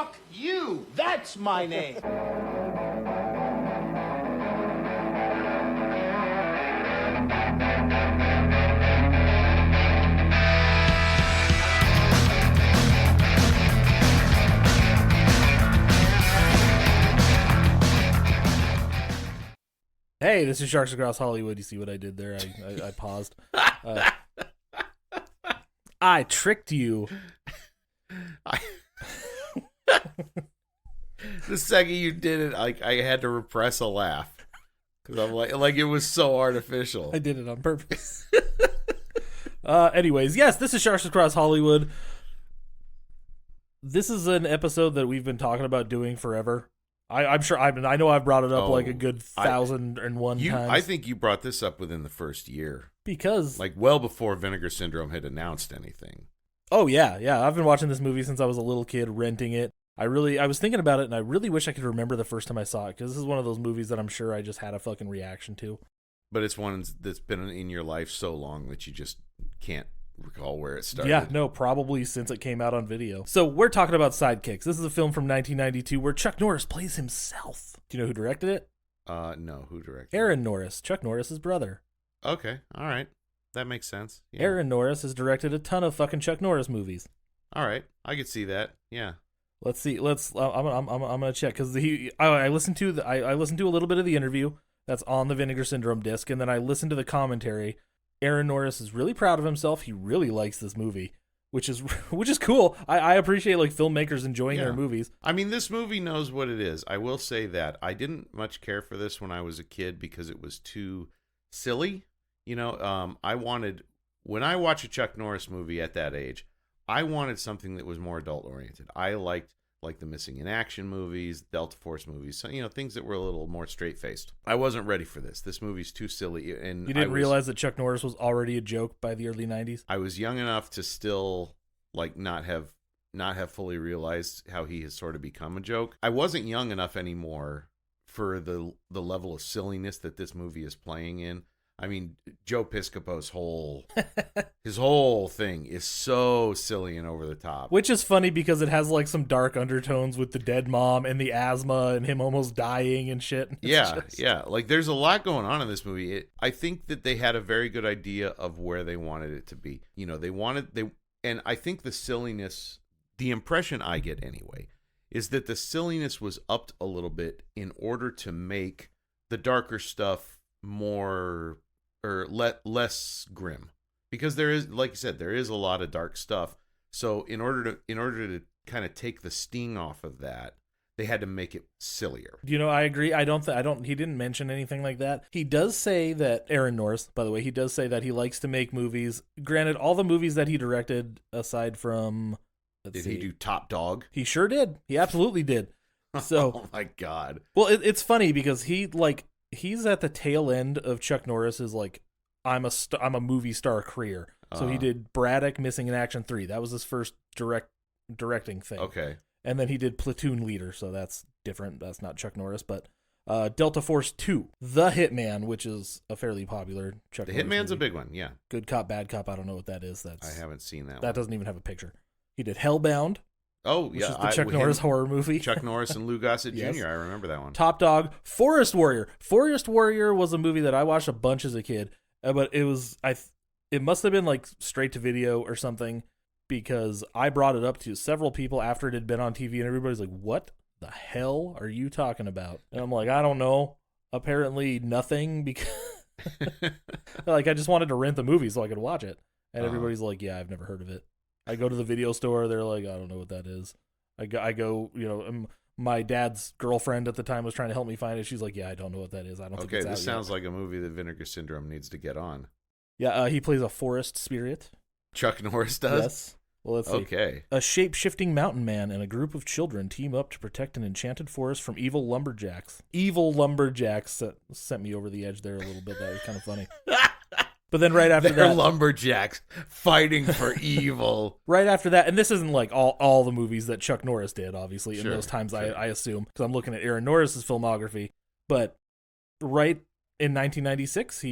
Fuck you. That's my name. Hey, this is Sharks Across Hollywood. You see what I did there? I paused. I tricked you. The second you did it, I had to repress a laugh because I'm like it was so artificial. I did it on purpose. Anyways, yes, this is Sharks Across Hollywood. This is an episode that we've been talking about doing forever. I'm sure. I know I've brought it up like a good 1,001 times. I think you brought this up within the first year because, like, well before Vinegar Syndrome had announced anything. Oh yeah. I've been watching this movie since I was a little kid, renting it. I was thinking about it, and I really wish I could remember the first time I saw it because this is one of those movies that I'm sure I just had a fucking reaction to. But it's one that's been in your life so long that you just can't recall where it started. Yeah, no, probably since it came out on video. So we're talking about Sidekicks. This is a film from 1992 where Chuck Norris plays himself. Do you know who directed it? No, who directed Aaron Norris, Chuck Norris's brother. Okay, all right. That makes sense. Yeah. Aaron Norris has directed a ton of fucking Chuck Norris movies. All right, I could see that. Yeah. Let's see. I'm gonna check because I listened to a little bit of the interview that's on the Vinegar Syndrome disc, and then I listened to the commentary. Aaron Norris is really proud of himself. He really likes this movie, which is cool. I appreciate like filmmakers enjoying their movies. I mean, this movie knows what it is. I will say that I didn't much care for this when I was a kid because it was too silly. You know, when I watch a Chuck Norris movie at that age, I wanted something that was more adult oriented. I liked like the Missing in Action movies, Delta Force movies, so, you know, things that were a little more straight-faced. I wasn't ready for this. This movie's too silly. And you didn't realize that Chuck Norris was already a joke by the early 90s? I was young enough to still like not have fully realized how he has sort of become a joke. I wasn't young enough anymore for the level of silliness that this movie is playing in. I mean, Joe Piscopo's whole thing is so silly and over the top. Which is funny because it has like some dark undertones with the dead mom and the asthma and him almost dying and shit. Yeah. Like there's a lot going on in this movie. I think that they had a very good idea of where they wanted it to be. You know, and I think the silliness, the impression I get anyway, is that the silliness was upped a little bit in order to make the darker stuff more or less grim, because there is, like you said, there is a lot of dark stuff. So in order to kind of take the sting off of that, they had to make it sillier. You know, I agree. I don't. He didn't mention anything like that. He does say that Aaron Norris, by the way, he does say that he likes to make movies. Granted, all the movies that he directed, aside from, did he do Top Dog? He sure did. He absolutely did. So, oh my God. Well, it's funny because he's at the tail end of Chuck Norris's like I'm a movie star career. So he did Braddock, Missing in Action 3. That was his first directing thing. Okay. And then he did Platoon Leader, so that's different. That's not Chuck Norris, but Delta Force 2, The Hitman, which is a fairly popular Chuck Norris The Hitman's movie. a big one, yeah. Good Cop, Bad Cop. I don't know what that is. I haven't seen that one. That doesn't even have a picture. He did Hellbound. Oh, which yeah. is the Chuck Norris horror movie. Chuck Norris and Lou Gossett Yes. Jr. I remember that one. Top Dog. Forest Warrior. Forest Warrior was a movie that I watched a bunch as a kid, but it must have been like straight to video or something, because I brought it up to several people after it had been on TV, and everybody's like, what the hell are you talking about? And I'm like, I don't know. Apparently nothing, because like I just wanted to rent the movie so I could watch it. And everybody's like, yeah, I've never heard of it. I go to the video store. They're like, I don't know what that is. I go, you know, my dad's girlfriend at the time was trying to help me find it. She's like, yeah, I don't know what that is. I don't think it's out this sounds yet. like a movie that Vinegar Syndrome needs to get on. Yeah, he plays a forest spirit. Chuck Norris does? Yes. Well, let's see. Okay. A shape-shifting mountain man and a group of children team up to protect an enchanted forest from evil lumberjacks. Evil lumberjacks sent me over the edge there a little bit. That was kind of funny. But then right after They're that, lumberjacks fighting for evil. right after that, and this isn't like all the movies that Chuck Norris did, obviously, in those times, sure. I assume, because I'm looking at Aaron Norris's filmography. But right in 1996,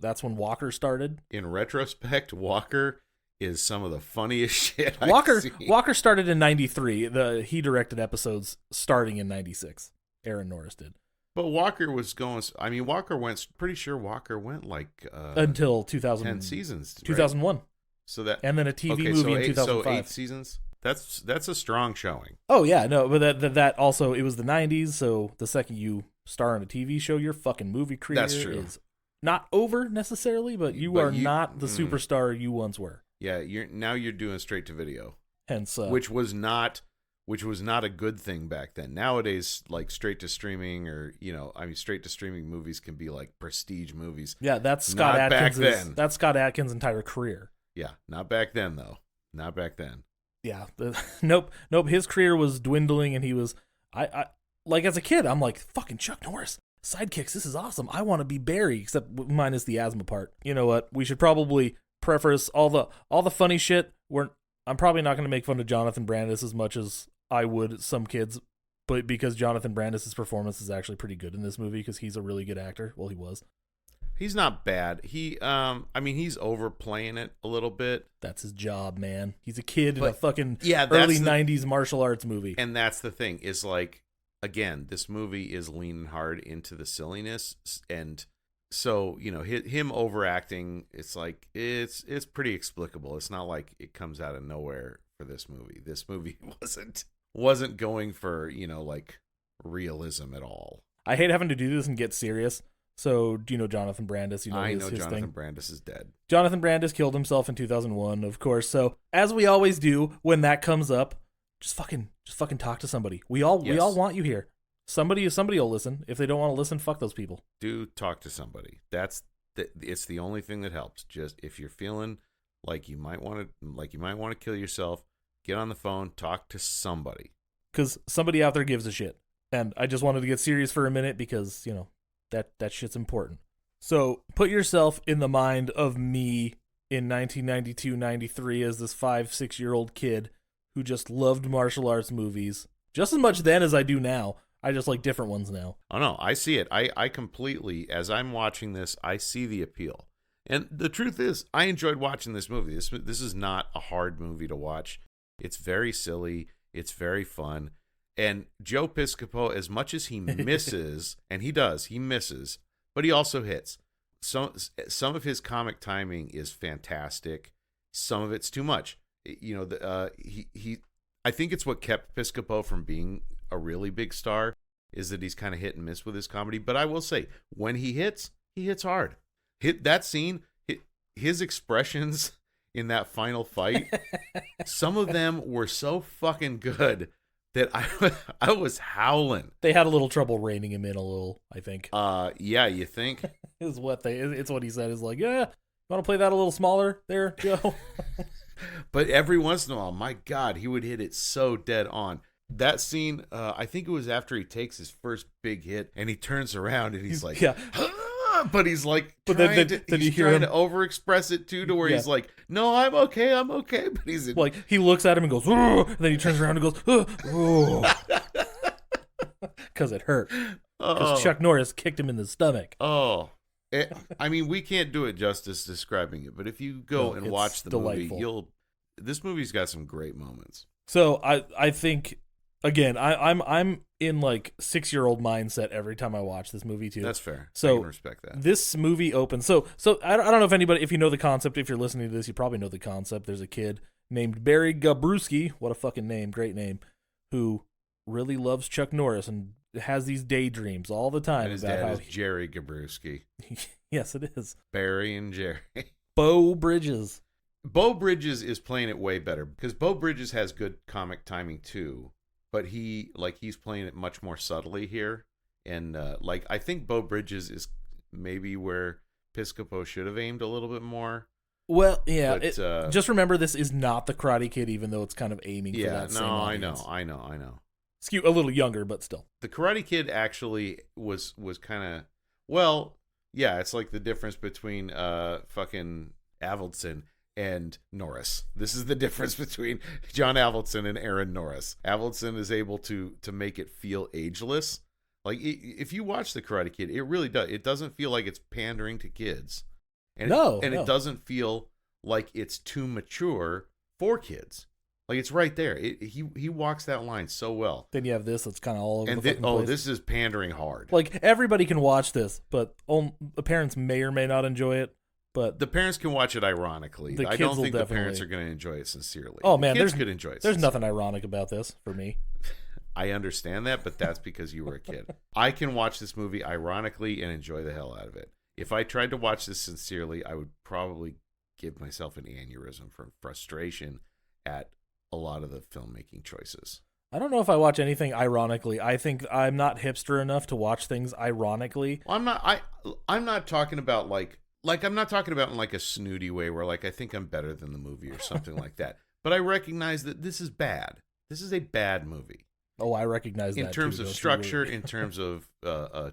that's when Walker started. In retrospect, Walker is some of the funniest shit I've Walker seen. Walker started in 93. He directed episodes starting in 96. Aaron Norris did. But Walker was going. I mean, Walker went. Pretty sure Walker went like Until 2000, 10 seasons. Right? 2001. So that And then a TV okay, movie so in 2005. So 8 seasons. That's a strong showing. Oh yeah, no, but that also, it was the 90s, so the second you star in a TV show, your fucking movie career is not over necessarily, but you are not the superstar you once were. Yeah, you're doing straight to video. Hence which was not a good thing back then. Nowadays, like straight to streaming straight to streaming movies can be like prestige movies. Yeah, that's Scott Adkins. Back then. That's Scott Adkins' entire career. Yeah, not back then though. Not back then. Yeah, nope. His career was dwindling, and he was, I like as a kid, I'm like, fucking Chuck Norris, Sidekicks, this is awesome. I want to be Barry, except minus the asthma part. You know what? We should probably preface all the funny shit. I'm probably not going to make fun of Jonathan Brandis as much as I would some kids, but because Jonathan Brandis' performance is actually pretty good in this movie because he's a really good actor. Well, he was. He's not bad. He's overplaying it a little bit. That's his job, man. He's a kid in a fucking early 90s martial arts movie. And that's the thing, is like, again, this movie is leaning hard into the silliness, and so, him overacting, it's like, it's pretty explicable. It's not like it comes out of nowhere for this movie. This movie wasn't going for, like realism at all. I hate having to do this and get serious. So, do you know Jonathan Brandis? I know his Jonathan thing. Brandis is dead. Jonathan Brandis killed himself in 2001, of course. So, as we always do when that comes up, just fucking talk to somebody. We all want you here. Somebody will listen. If they don't want to listen, fuck those people. Do talk to somebody. It's the only thing that helps. Just if you're feeling like you might want to kill yourself, get on the phone, talk to somebody. Because somebody out there gives a shit. And I just wanted to get serious for a minute because, that shit's important. So put yourself in the mind of me in 1992-93 as this 5-6-year-old kid who just loved martial arts movies just as much then as I do now. I just like different ones now. Oh no, I see it. I completely, as I'm watching this, I see the appeal. And the truth is, I enjoyed watching this movie. This is not a hard movie to watch. It's very silly. It's very fun. And Joe Piscopo, as much as he misses, and he misses, but he also hits. Some of his comic timing is fantastic. Some of it's too much. I think it's what kept Piscopo from being a really big star, is that he's kind of hit and miss with his comedy. But I will say, when he hits hard. Hit that scene, his expressions in that final fight, some of them were so fucking good that I was howling. They had a little trouble reining him in a little, I think. Yeah, you think? It's what he said. Is like, yeah, want to play that a little smaller there, Joe? But every once in a while, my God, he would hit it so dead on. That scene, I think it was after he takes his first big hit and he turns around and he's like, yeah. But he's like, but trying then to overexpress it too, to where he's like, no, I'm okay. But he's like, he looks at him and goes, oh, and then he turns around and goes, oh, because it hurt. Because Chuck Norris kicked him in the stomach. Oh, we can't do it justice describing it, but if you go and watch the movie, this movie's got some great moments. So I think, again, I'm in like 6-year-old mindset every time I watch this movie too. That's fair. So I can respect that. This movie opens. So I don't know if you know the concept. If you're listening to this, you probably know the concept. There's a kid named Barry Gabrewski. What a fucking name. Great name. Who really loves Chuck Norris and has these daydreams all the time. And his dad is Jerry Gabrewski. Yes, it is. Barry and Jerry. Beau Bridges. Beau Bridges is playing it way better because Beau Bridges has good comic timing too, but he's playing it much more subtly here. And I think Beau Bridges is maybe where Piscopo should have aimed a little bit more. Well, yeah. But, just remember, this is not the Karate Kid, even though it's kind of aiming for that same audience. I know. Skew a little younger, but still. The Karate Kid actually was kind of, it's like the difference between fucking Avildsen and Norris. This is the difference between John Avildsen and Aaron Norris. Avildsen is able to make it feel ageless. Like, if you watch The Karate Kid, it really does. It doesn't feel like it's pandering to kids. And it doesn't feel like it's too mature for kids. Like it's right there. He walks that line so well. Then you have this that's kind of all over And the fucking place. this is pandering hard. Like everybody can watch this, but the parents may or may not enjoy it. But the parents can watch it ironically. The I kids don't will think the definitely- parents are going to enjoy it sincerely. Oh man, kids there's could enjoy it. There's sincerely. nothing ironic about this for me. I understand that, but that's because you were a kid. I can watch this movie ironically and enjoy the hell out of it. If I tried to watch this sincerely, I would probably give myself an aneurysm from frustration at a lot of the filmmaking choices. I don't know if I watch anything ironically. I think I'm not hipster enough to watch things ironically. Well, I'm not talking about like I'm not talking about in like a snooty way where like I think I'm better than the movie or something like that. But I recognize that this is bad. This is a bad movie. Oh, I recognize that in terms too, of don't you structure, worry. in terms of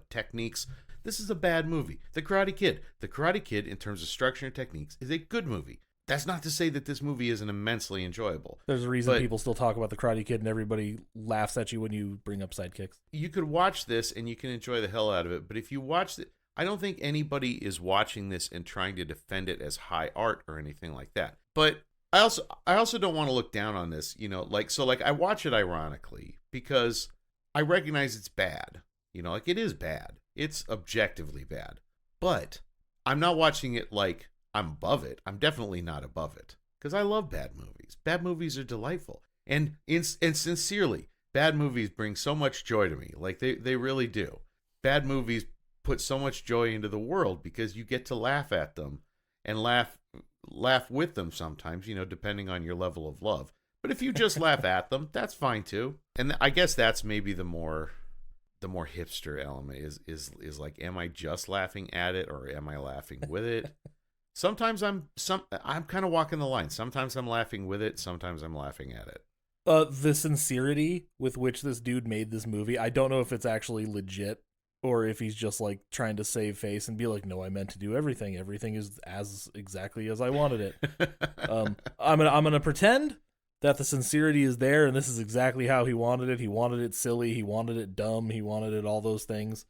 techniques. This is a bad movie. The Karate Kid. The Karate Kid, in terms of structure and techniques, is a good movie. That's not to say that this movie isn't immensely enjoyable. There's a reason But people still talk about the Karate Kid and everybody laughs at you when you bring up Sidekicks. you could watch this and you can enjoy the hell out of it. But if you watch it, I don't think anybody is watching this and trying to defend it as high art or anything like that. But I also don't want to look down on this, like I watch it ironically because I recognize it's bad. Like it is bad. It's objectively bad. But I'm not watching it like I'm above it. I'm definitely not above it because I love bad movies. Bad movies are delightful. And sincerely, bad movies bring so much joy to me. Like they really do. Bad movies put so much joy into the world because you get to laugh at them and laugh with them sometimes, depending on your level of love. But if you just laugh at them, that's fine too. And I guess that's maybe the more hipster element is like, am I just laughing at it or am I laughing with it? Sometimes I'm kind of walking the line. Sometimes I'm laughing with it. Sometimes I'm laughing at it. The sincerity with which this dude made this movie, I don't know if it's actually legit or if he's just like trying to save face and be like, no, I meant to do everything. Everything is as exactly as I wanted it. I'm gonna pretend that the sincerity is there and this is exactly how he wanted it. He wanted it silly. He wanted it dumb. He wanted it all those things.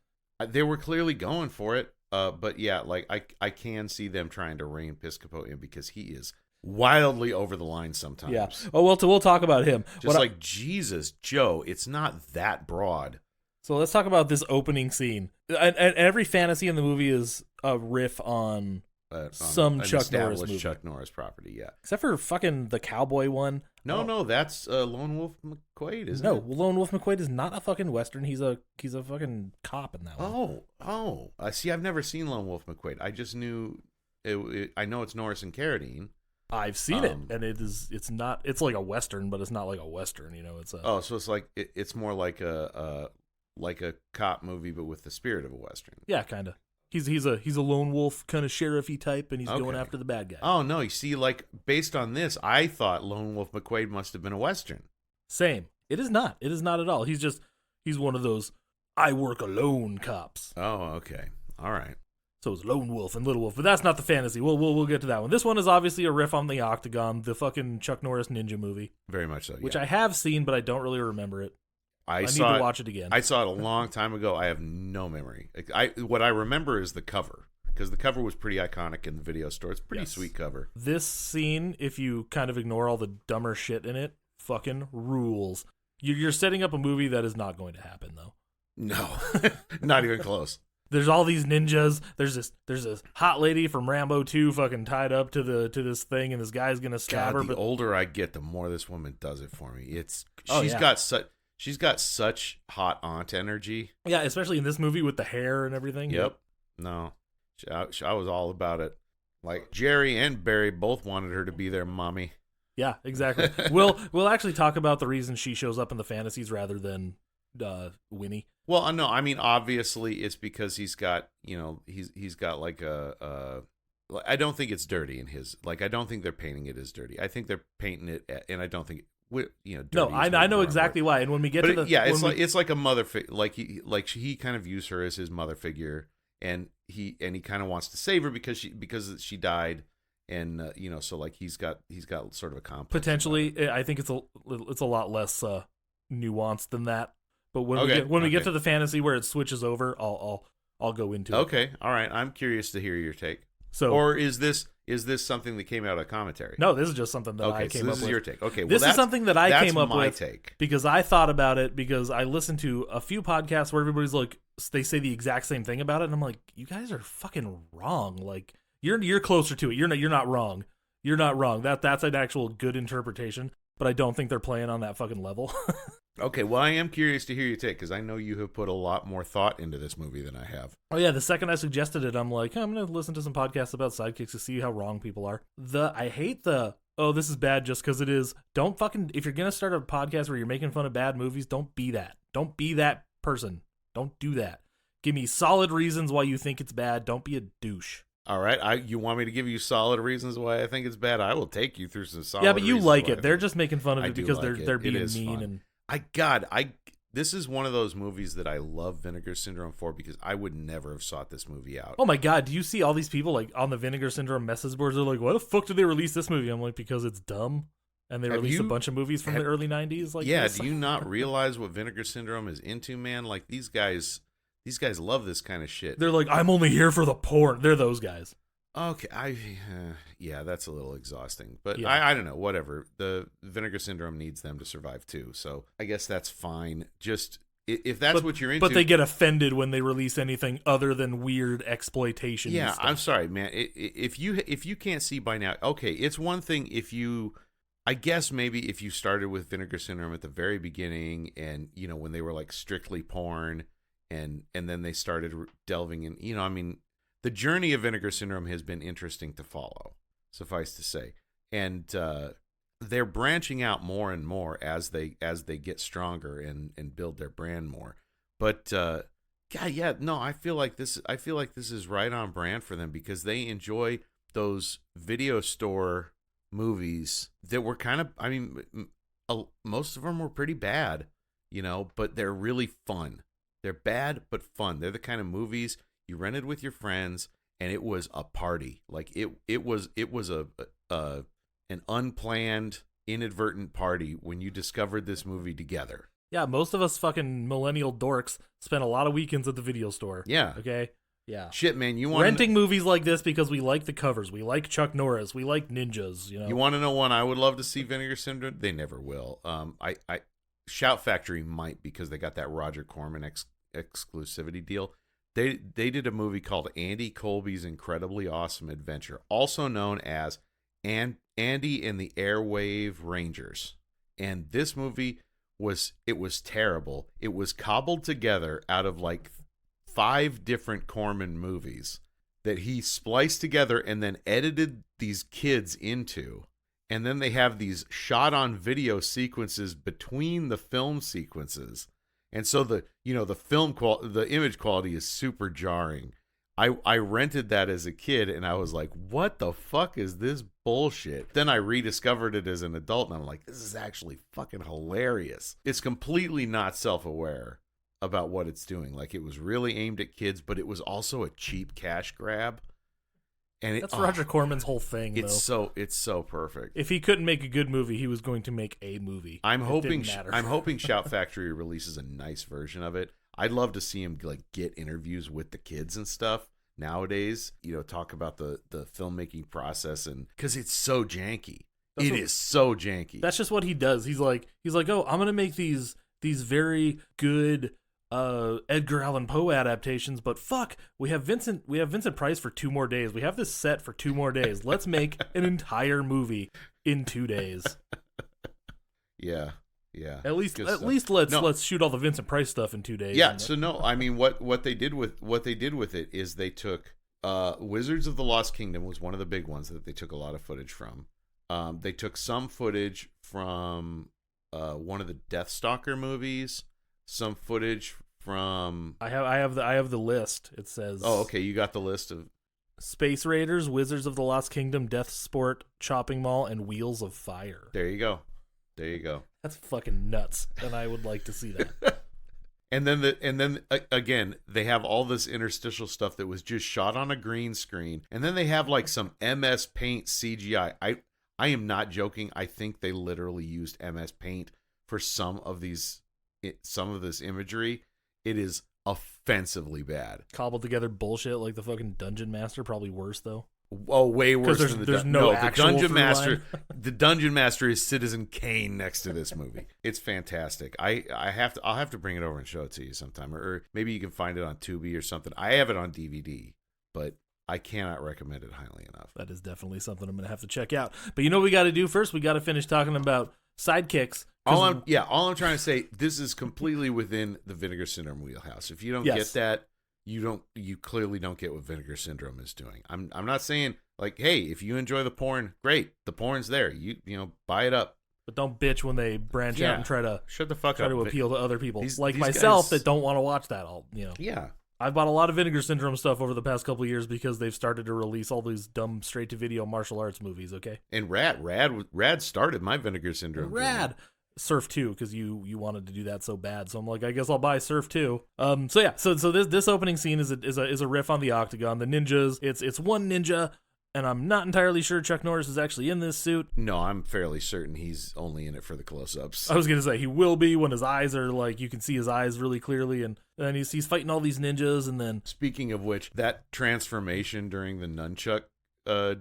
They were clearly going for it. But yeah, like I can see them trying to rein Piscopo in because he is wildly over the line sometimes. Yeah. Oh, well, we'll talk about him. Just Jesus, Joe, it's not that broad. So let's talk about this opening scene. And every fantasy in the movie is a riff on some Chuck Norris movie. Chuck Norris property, yeah. Except for fucking the cowboy one. No, that's Lone Wolf McQuade, isn't it? No, Lone Wolf McQuade is not a fucking Western. He's a fucking cop in that one. See, I've never seen Lone Wolf McQuade. I just knew I know it's Norris and Carradine. I've seen it, and it's not. It's like a Western, but it's not like a Western. It's a. So it's like it's more like a cop movie, but with the spirit of a Western. Yeah, kind of. He's a lone wolf kind of sheriffy type, and he's going after the bad guy. Oh no, you see, like based on this, I thought Lone Wolf McQuade must have been a Western. Same. It is not. It is not at all. He's one of those I work alone cops. Oh, okay, all right. So it's Lone Wolf and Little Wolf, but that's not the fantasy. We'll get to that one. This one is obviously a riff on the Octagon, the fucking Chuck Norris ninja movie. Very much so. Which I have seen, but I don't really remember it. I need to watch it again. I saw it a long time ago. I have no memory. What I remember is the cover, because the cover was pretty iconic in the video store. It's a pretty sweet cover. This scene, if you kind of ignore all the dumber shit in it, fucking rules. You're setting up a movie that is not going to happen, though. No, not even close. There's all these ninjas. There's this hot lady from Rambo 2 fucking tied up to this thing, and this guy's gonna stab her. The But older I get, the more this woman does it for me. She's got such hot aunt energy. Yeah, especially in this movie with the hair and everything. Yep. No, I was all about it. Like Jerry and Barry both wanted her to be their mommy. Yeah, exactly. We'll actually talk about the reason she shows up in the fantasies rather than Winnie. Well, no, I mean obviously it's because he's got he's got like I don't think it's dirty in his, like I don't think they're painting it as dirty. I think they're painting it, and I don't think dirty. No, I know exactly why. And when we get to the it's like a mother like he kind of views her as his mother figure, and he kind of wants to save her because she died, and so like he's got sort of a complex. Potentially, I think it's a lot less nuanced than that. But when we get to the fantasy where it switches over, I'll go into it. Okay, all right. I'm curious to hear your take. So, or is this is this something that came out of commentary? No, this is just something that Okay, I came so up this is with. your take. Okay, well, This is something that I came up my with take. because I thought about it because I listened to a few podcasts where everybody's like, they say the exact same thing about it, and I'm like, you guys are fucking wrong. Like, you're closer to it. You're not wrong. You're not wrong. That's an actual good interpretation, but I don't think they're playing on that fucking level. Okay, well, I am curious to hear your take because I know you have put a lot more thought into this movie than I have. Oh yeah, the second I suggested it, I'm like, I'm gonna listen to some podcasts about Sidekicks to see how wrong people are. I hate oh, this is bad just because it is. Don't fucking, if you're gonna start a podcast where you're making fun of bad movies, don't be that. Don't be that person. Don't do that. Give me solid reasons why you think it's bad. Don't be a douche. All right, you want me to give you solid reasons why I think it's bad? I will take you through some solid. Yeah, but you reasons like why it. They're just making fun of I it do because like they're it. being It is mean fun. and This is one of those movies that I love Vinegar Syndrome for because I would never have sought this movie out. oh my god, do you see all these people like on the Vinegar Syndrome message boards? They're like, why the fuck did they release this movie? I'm like, because it's dumb. And they released a bunch of movies from the early 90s. Like, yeah, this. do you not realize what Vinegar Syndrome is into, man? Like these guys love this kind of shit. They're like, I'm only here for the porn. They're those guys. Okay, yeah, that's a little exhausting, but Yeah. I don't know, whatever. The Vinegar Syndrome needs them to survive too, so I guess that's fine. Just if that's what you're into, but they get offended when they release anything other than weird exploitation. yeah, stuff. I'm sorry, man. If you can't see by now, okay, it's one thing if you, I guess maybe if you started with Vinegar Syndrome at the very beginning, and you know when they were like strictly porn, and then they started delving in, you know, I mean. The journey of Vinegar Syndrome has been interesting to follow, suffice to say, and they're branching out more and more as they get stronger and build their brand more. But yeah, no, I feel like this is right on brand for them because they enjoy those video store movies that were kind of, I mean, most of them were pretty bad, you know, but they're really fun. They're bad but fun. They're the kind of movies you rented with your friends, and it was a party. Like it was an unplanned, inadvertent party when you discovered this movie together. Yeah, most of us fucking millennial dorks spent a lot of weekends at the video store. Yeah. Okay. Yeah. Shit, man, you want renting movies like this because we like the covers, we like Chuck Norris, we like ninjas. You know. You want to know one I would love to see Vinegar Syndrome? They never will. I Shout Factory might because they got that Roger Corman exclusivity deal. They did a movie called Andy Colby's Incredibly Awesome Adventure, also known as Andy and the Airwave Rangers. And this movie was terrible. It was cobbled together out of like 5 different Corman movies that he spliced together and then edited these kids into. And then they have these shot on video sequences between the film sequences. And so the image quality is super jarring. I rented that as a kid and I was like, what the fuck is this bullshit? Then I rediscovered it as an adult and I'm like, this is actually fucking hilarious. It's completely not self-aware about what it's doing. Like it was really aimed at kids, but it was also a cheap cash grab. And that's Roger Corman's whole thing. It's so perfect. If he couldn't make a good movie, he was going to make a movie. I'm hoping Shout Factory releases a nice version of it. I'd love to see him like get interviews with the kids and stuff nowadays. You know, talk about the filmmaking process and because it's so janky. It is so janky. That's just what he does. He's like, oh, I'm gonna make these very good Edgar Allan Poe adaptations, but fuck, we have Vincent Price for 2 more days. We have this set for 2 more days. Let's make an entire movie in 2 days. Yeah. At least let's shoot all the Vincent Price stuff in 2 days. Yeah. So no, I mean what they did with it is they took Wizards of the Lost Kingdom was one of the big ones that they took a lot of footage from. They took some footage from one of the Deathstalker movies. Some footage from I have the list. It says, oh, okay, you got the list of Space Raiders, Wizards of the Lost Kingdom, Death Sport, Chopping Mall, and Wheels of Fire. There you go. That's fucking nuts, and I would like to see that. and then again, they have all this interstitial stuff that was just shot on a green screen, and then they have like some MS Paint CGI. I am not joking. I think they literally used MS Paint for some of this imagery. It is offensively bad. Cobbled together bullshit like the fucking Dungeon Master, probably worse though. Oh, way worse there's- than the there's dun- no the actual dungeon through master. line. The dungeon master is Citizen Kane next to this movie. It's fantastic. I'll have to bring it over and show it to you sometime, or maybe you can find it on Tubi or something. I have it on DVD, but I cannot recommend it highly enough. That is definitely something I'm going to have to check out. But you know what we got to do first? We got to finish talking about Sidekicks. All I'm trying to say, this is completely within the Vinegar Syndrome wheelhouse. If you don't get that, you clearly don't get what Vinegar Syndrome is doing. I'm not saying like, hey, if you enjoy the porn, great. The porn's there. You know, buy it up. But don't bitch when they branch out and try to shut the fuck try up. to appeal to other people, these myself guys, that don't want to watch that. Yeah. I've bought a lot of Vinegar Syndrome stuff over the past couple of years because they've started to release all these dumb straight-to-video martial arts movies, okay? And Rad started my Vinegar Syndrome. Rad. Surf 2, because you wanted to do that so bad. So I'm like, I guess I'll buy Surf 2. So this opening scene is a riff on the Octagon. The ninjas, it's one ninja, and I'm not entirely sure Chuck Norris is actually in this suit. No, I'm fairly certain he's only in it for the close-ups. I was going to say, he will be when his eyes are like, you can see his eyes really clearly, and then he's fighting all these ninjas, and then... Speaking of which, that transformation during the nunchuck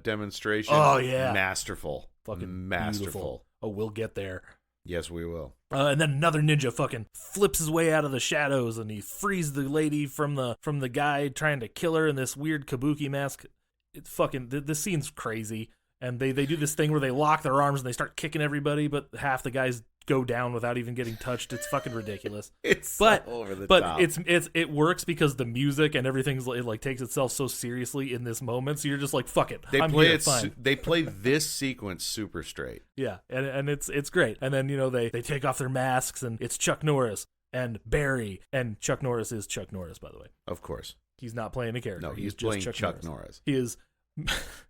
demonstration. Oh, yeah. Masterful. Fucking masterful. Beautiful. Oh, we'll get there. Yes, we will. And then another ninja fucking flips his way out of the shadows, and he frees the lady from the guy trying to kill her in this weird kabuki mask. It's fucking, this scene's crazy. And they do this thing where they lock their arms and they start kicking everybody, but half the guys go down without even getting touched. It's fucking ridiculous. It's so over the top. It works because the music and everything's it like takes itself so seriously in this moment. So you're just like, fuck it. They play this sequence super straight. Yeah, and it's great. And then they take off their masks, and it's Chuck Norris and Barry, and Chuck Norris is Chuck Norris, by the way. Of course. He's not playing a character. No, he's just playing Chuck Norris.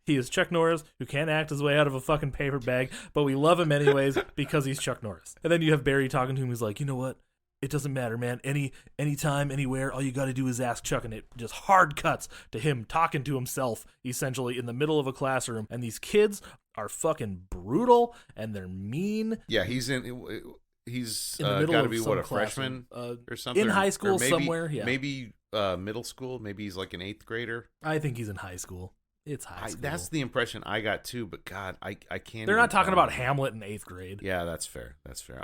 He is Chuck Norris, who can't act his way out of a fucking paper bag, but we love him anyways because he's Chuck Norris. And then you have Barry talking to him. He's like, you know what? It doesn't matter, man. Anytime, anywhere, all you got to do is ask Chuck. And it just hard cuts to him talking to himself, essentially, in the middle of a classroom. And these kids are fucking brutal, and they're mean. Yeah, he's in the middle got to be, what, a freshman or something? In high school maybe, somewhere, yeah. Maybe middle school. Maybe he's like an 8th grader. I think he's in high school. It's high school. That's the impression I got too, but God, I can't. They're not talking about Hamlet in 8th grade. Yeah, that's fair.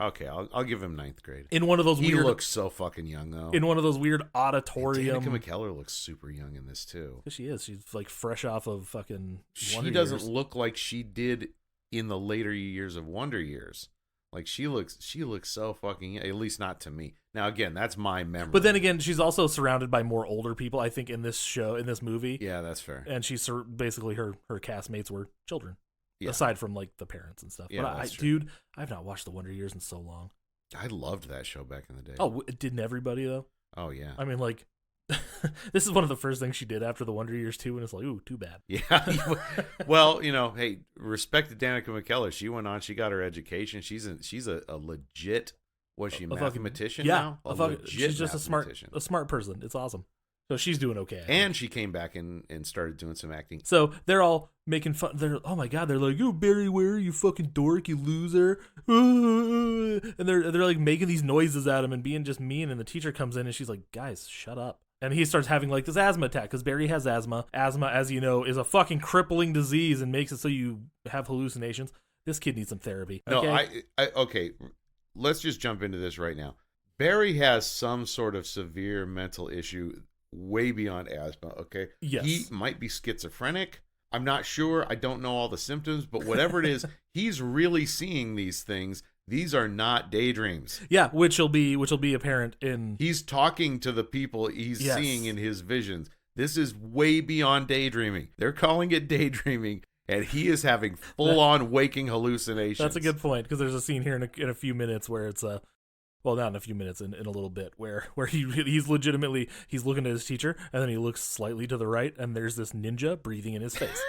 Okay, I'll give him 9th grade. In one of those he looks so fucking young though. In one of those weird auditorium. Danica McKellar looks super young in this too. She is. She's like fresh off of fucking Wonder Years. She doesn't look like she did in the later years of Wonder Years. Like she looks so fucking, at least not to me. Now again, that's my memory. But then again, she's also surrounded by more older people, I think, in this movie. Yeah, that's fair. And she's basically her castmates were children, yeah. Aside from like the parents and stuff. Yeah, but dude, I've not watched The Wonder Years in so long. I loved that show back in the day. Oh, didn't everybody though? Oh yeah. I mean, like, this is one of the first things she did after The Wonder Years 2, and it's like, ooh, too bad. Yeah. Well, hey, respect to Danica McKellar. She went on, she got her education. She's a legit, was she a mathematician now? She's just a smart person. It's awesome. So she's doing okay. And she came back and started doing some acting. So they're all making fun. Oh my God, they're like, "Oh, Barry Ware, you fucking dork, you loser," and they're like making these noises at him and being just mean. And the teacher comes in and she's like, "Guys, shut up." And he starts having like this asthma attack because Barry has asthma. Asthma, as you know, is a fucking crippling disease and makes it so you have hallucinations. This kid needs some therapy. Okay? No, okay. Let's just jump into this right now. Barry has some sort of severe mental issue way beyond asthma, okay? Yes. He might be schizophrenic. I'm not sure. I don't know all the symptoms, but whatever it is, he's really seeing these things. These are not daydreams. Yeah, which will be apparent in... He's talking to the people he's seeing in his visions. This is way beyond daydreaming. They're calling it daydreaming, and he is having full-on waking hallucinations. That's a good point, because there's a scene here in a few minutes where it's well, not in a few minutes, in a little bit, where he's legitimately, he's looking at his teacher, and then he looks slightly to the right, and there's this ninja breathing in his face.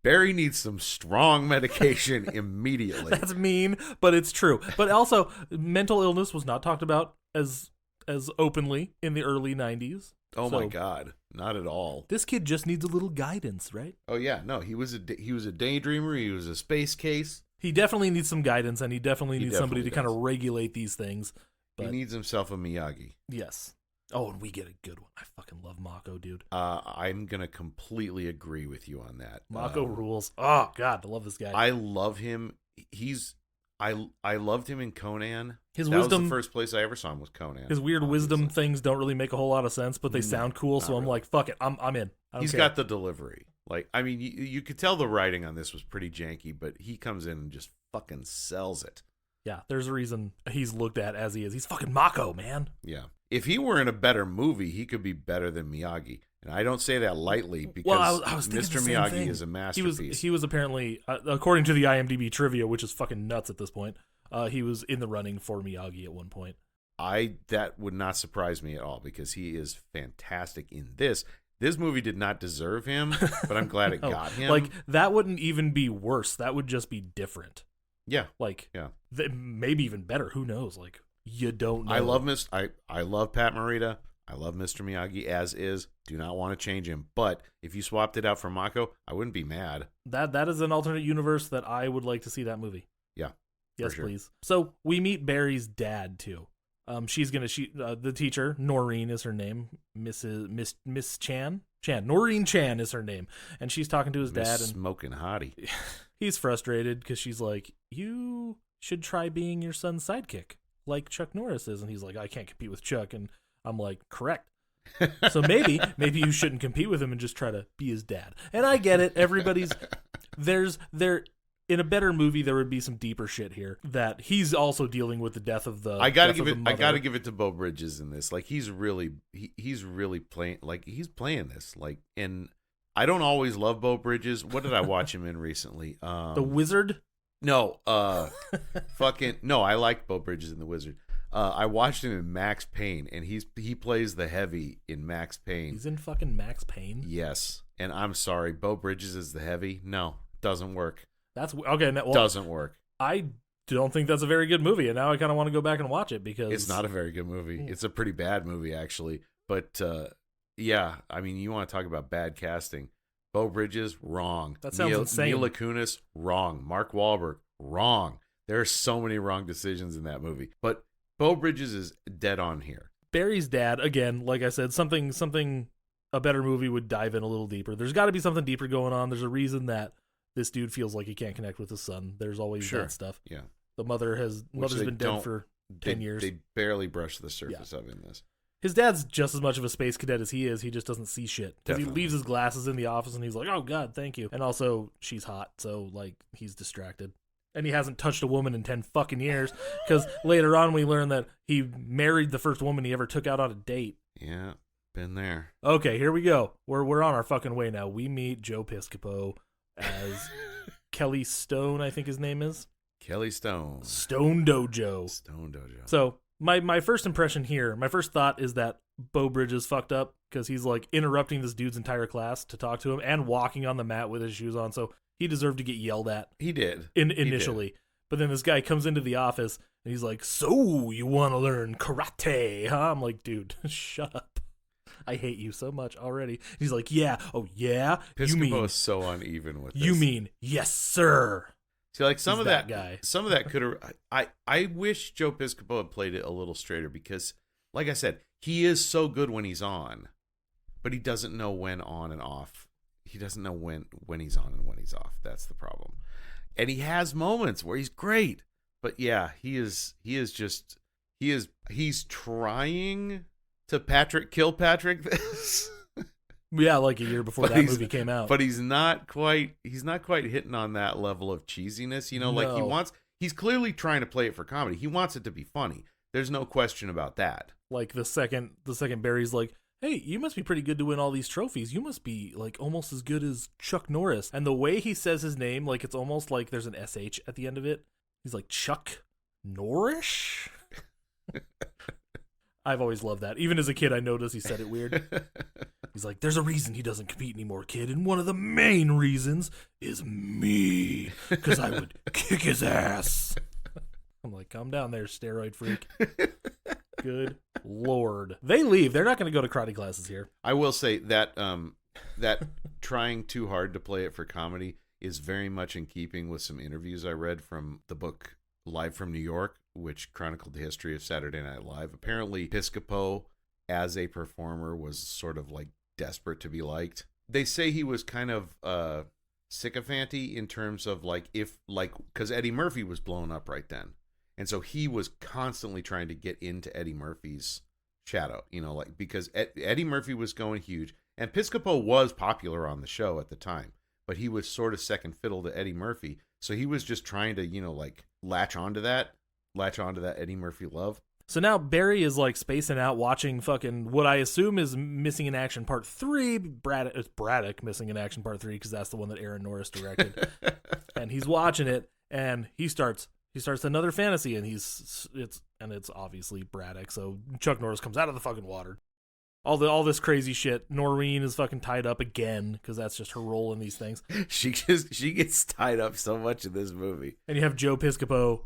Barry needs some strong medication immediately. That's mean, but it's true. But also, mental illness was not talked about as openly in the early 90s. Oh my God, not at all. This kid just needs a little guidance, right? Oh yeah, no, he was a daydreamer. He was a space case. He definitely needs some guidance, and he definitely needs somebody to kind of regulate these things. But he needs himself a Miyagi. Yes. Oh, and we get a good one. I fucking love Mako, dude. I'm gonna completely agree with you on that. Mako rules. Oh God, I love this guy. I love him. I loved him in Conan. His that wisdom. was the first place I ever saw him was Conan. His weird wisdom things don't really make a whole lot of sense, but they sound cool. So I'm like, fuck it, I'm in. I don't He's care. got the delivery. Like, I mean, you could tell the writing on this was pretty janky, but he comes in and just fucking sells it. Yeah, there's a reason he's looked at as he is. He's fucking Mako, man. Yeah. If he were in a better movie, he could be better than Miyagi. And I don't say that lightly because I was thinking Mr. the same Miyagi thing. is a masterpiece. He was apparently, according to the IMDb trivia, which is fucking nuts at this point, he was in the running for Miyagi at one point. That would not surprise me at all because he is fantastic in this. This movie did not deserve him, but I'm glad it got him. Like, that wouldn't even be worse. That would just be different. Yeah. Like, yeah. Maybe even better. Who knows? Like, you don't know. I love Pat Morita. I love Mr. Miyagi as is. Do not want to change him. But if you swapped it out for Mako, I wouldn't be mad. That is an alternate universe that I would like to see that movie. Yeah. Yes, sure. please. So we meet Barry's dad too. The teacher, Noreen is her name. Miss Chan. Noreen Chan is her name. And she's talking to his dad and smoking hottie. He's frustrated because she's like, you should try being your son's sidekick like Chuck Norris is. And he's like, I can't compete with Chuck. And I'm like, correct. So maybe you shouldn't compete with him and just try to be his dad. And I get it. In a better movie, there would be some deeper shit here that he's also dealing with the death of the. I gotta give it to Beau Bridges in this. Like he's really playing. Like he's playing this. Like, and I don't always love Beau Bridges. What did I watch him in recently? The Wizard. No, fucking no. I liked Beau Bridges in The Wizard. I watched him in Max Payne, and he plays the heavy in Max Payne. He's in fucking Max Payne. Yes, and I'm sorry, Beau Bridges is the heavy. No, doesn't work. That's okay. Doesn't work. I don't think that's a very good movie, and now I kind of want to go back and watch it because it's not a very good movie. It's a pretty bad movie actually. But yeah, I mean, you want to talk about bad casting? Beau Bridges, wrong. That sounds insane. Mila Kunis, wrong. Mark Wahlberg, wrong. There are so many wrong decisions in that movie. But Beau Bridges is dead on here. Barry's dad, again, like I said, something a better movie would dive in a little deeper. There's got to be something deeper going on. There's a reason that this dude feels like he can't connect with his son. There's always that stuff. Yeah. The mother's been dead for 10 years. They barely brush the surface of in this. His dad's just as much of a space cadet as he is. He just doesn't see shit. Because he leaves his glasses in the office and he's like, oh, God, thank you. And also, she's hot. So, like, he's distracted. And he hasn't touched a woman in 10 fucking years. Because later on, we learn that he married the first woman he ever took out on a date. Yeah, been there. Okay, here we go. We're on our fucking way now. We meet Joe Piscopo as Kelly Stone, I think his name is. Kelly Stone. Stone Dojo. So my first impression here, my first thought is that Beau Bridges fucked up because he's like interrupting this dude's entire class to talk to him and walking on the mat with his shoes on. So he deserved to get yelled at. He did. Initially. He did. But then this guy comes into the office and he's like, so you want to learn karate, huh? I'm like, dude, shut up. I hate you so much already. He's like, yeah. Oh, yeah? Piscopo is so uneven with this. You mean, yes, sir. See, like some He's of that guy. Some of that could have. I wish Joe Piscopo had played it a little straighter because, like I said, he is so good when he's on, but he doesn't know when on and off. He doesn't know when he's on and when he's off. That's the problem. And he has moments where he's great, but yeah, he's trying to kill Patrick this. Yeah, like a year before that movie came out. But he's not quite hitting on that level of cheesiness, you know, like he's clearly trying to play it for comedy. He wants it to be funny. There's no question about that. Like the second Barry's like, hey, you must be pretty good to win all these trophies. You must be like almost as good as Chuck Norris. And the way he says his name, like it's almost like there's an SH at the end of it. He's like, Chuck Norris? I've always loved that. Even as a kid, I noticed he said it weird. He's like, there's a reason he doesn't compete anymore, kid. And one of the main reasons is me. Because I would kick his ass. I'm like, calm down there, steroid freak. Good Lord. They leave. They're not going to go to karate classes here. I will say that that trying too hard to play it for comedy is very much in keeping with some interviews I read from the book Live from New York, which chronicled the history of Saturday Night Live. Apparently, Piscopo as a performer was sort of like desperate to be liked. They say he was kind of sycophanty in terms of like because Eddie Murphy was blown up right then, and so he was constantly trying to get into Eddie Murphy's shadow, like because Eddie Murphy was going huge, and Piscopo was popular on the show at the time, but he was sort of second fiddle to Eddie Murphy, so he was just trying to like latch onto that Eddie Murphy love. So now Barry is like spacing out watching fucking what I assume is Missing in Action Part 3. It's Braddock Missing in Action Part 3 because that's the one that Aaron Norris directed. And he's watching it and he starts another fantasy and it's obviously Braddock. So Chuck Norris comes out of the fucking water. All this crazy shit. Noreen is fucking tied up again because that's just her role in these things. She gets tied up so much in this movie. And you have Joe Piscopo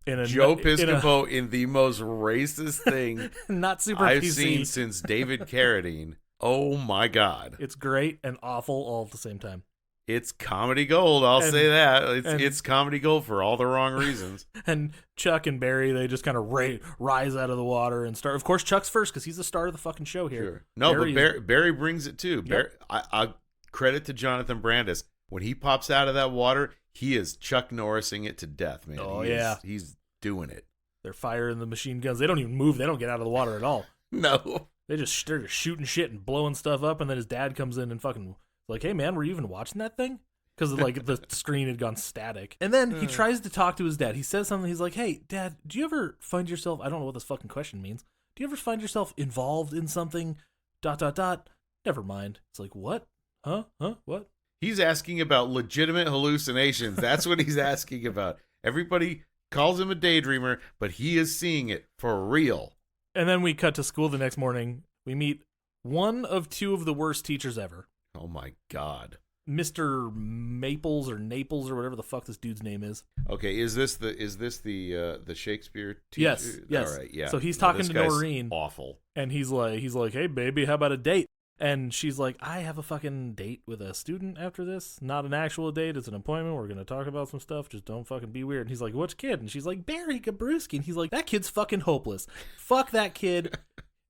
in the most racist thing not super I've PC. seen since David Carradine. Oh my God. It's great and awful all at the same time. It's comedy gold, I'll say that. It's comedy gold for all the wrong reasons. And Chuck and Barry, they just kind of rise out of the water and start. Of course, Chuck's first because he's the star of the fucking show here. Sure. No, but Barry brings it too. Yep. I credit to Jonathan Brandis. When he pops out of that water, he is Chuck Norrising it to death, man. Oh, He's doing it. They're firing the machine guns. They don't even move. They don't get out of the water at all. No. They're just shooting shit and blowing stuff up. And then his dad comes in and fucking like, hey, man, were you even watching that thing? Because like the screen had gone static. And then he tries to talk to his dad. He says something. He's like, hey, Dad, do you ever find yourself, I don't know what this fucking question means. Do you ever find yourself involved in something? ... Never mind. It's like, what? Huh? What? He's asking about legitimate hallucinations. That's what he's asking about. Everybody calls him a daydreamer, but he is seeing it for real. And then we cut to school the next morning. We meet one of two of the worst teachers ever. Oh my God. Mr. Maples or Naples or whatever the fuck this dude's name is. Okay, is this the Shakespeare teacher? Yes. All right, yeah. So he's talking to Noreen. Awful. And he's like, hey baby, how about a date? And she's like, I have a fucking date with a student after this. Not an actual date, it's an appointment. We're gonna talk about some stuff. Just don't fucking be weird. And he's like, which kid? And she's like, Barry Gabrewski. And he's like, that kid's fucking hopeless. Fuck that kid.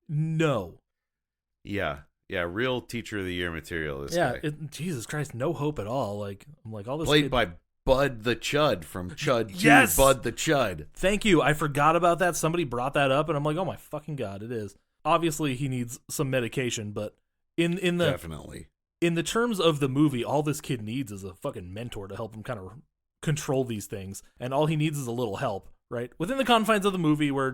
No. Yeah, real teacher of the year material. This guy. Jesus Christ, no hope at all. Like I'm like all this played kid... by Bud the Chud from Chud 2. Yes! Bud the Chud. Thank you. I forgot about that. Somebody brought that up, and I'm like, oh my fucking God, it is. Obviously, he needs some medication, but in the definitely in the terms of the movie, all this kid needs is a fucking mentor to help him kind of control these things, and all he needs is a little help. Right within the confines of the movie, we're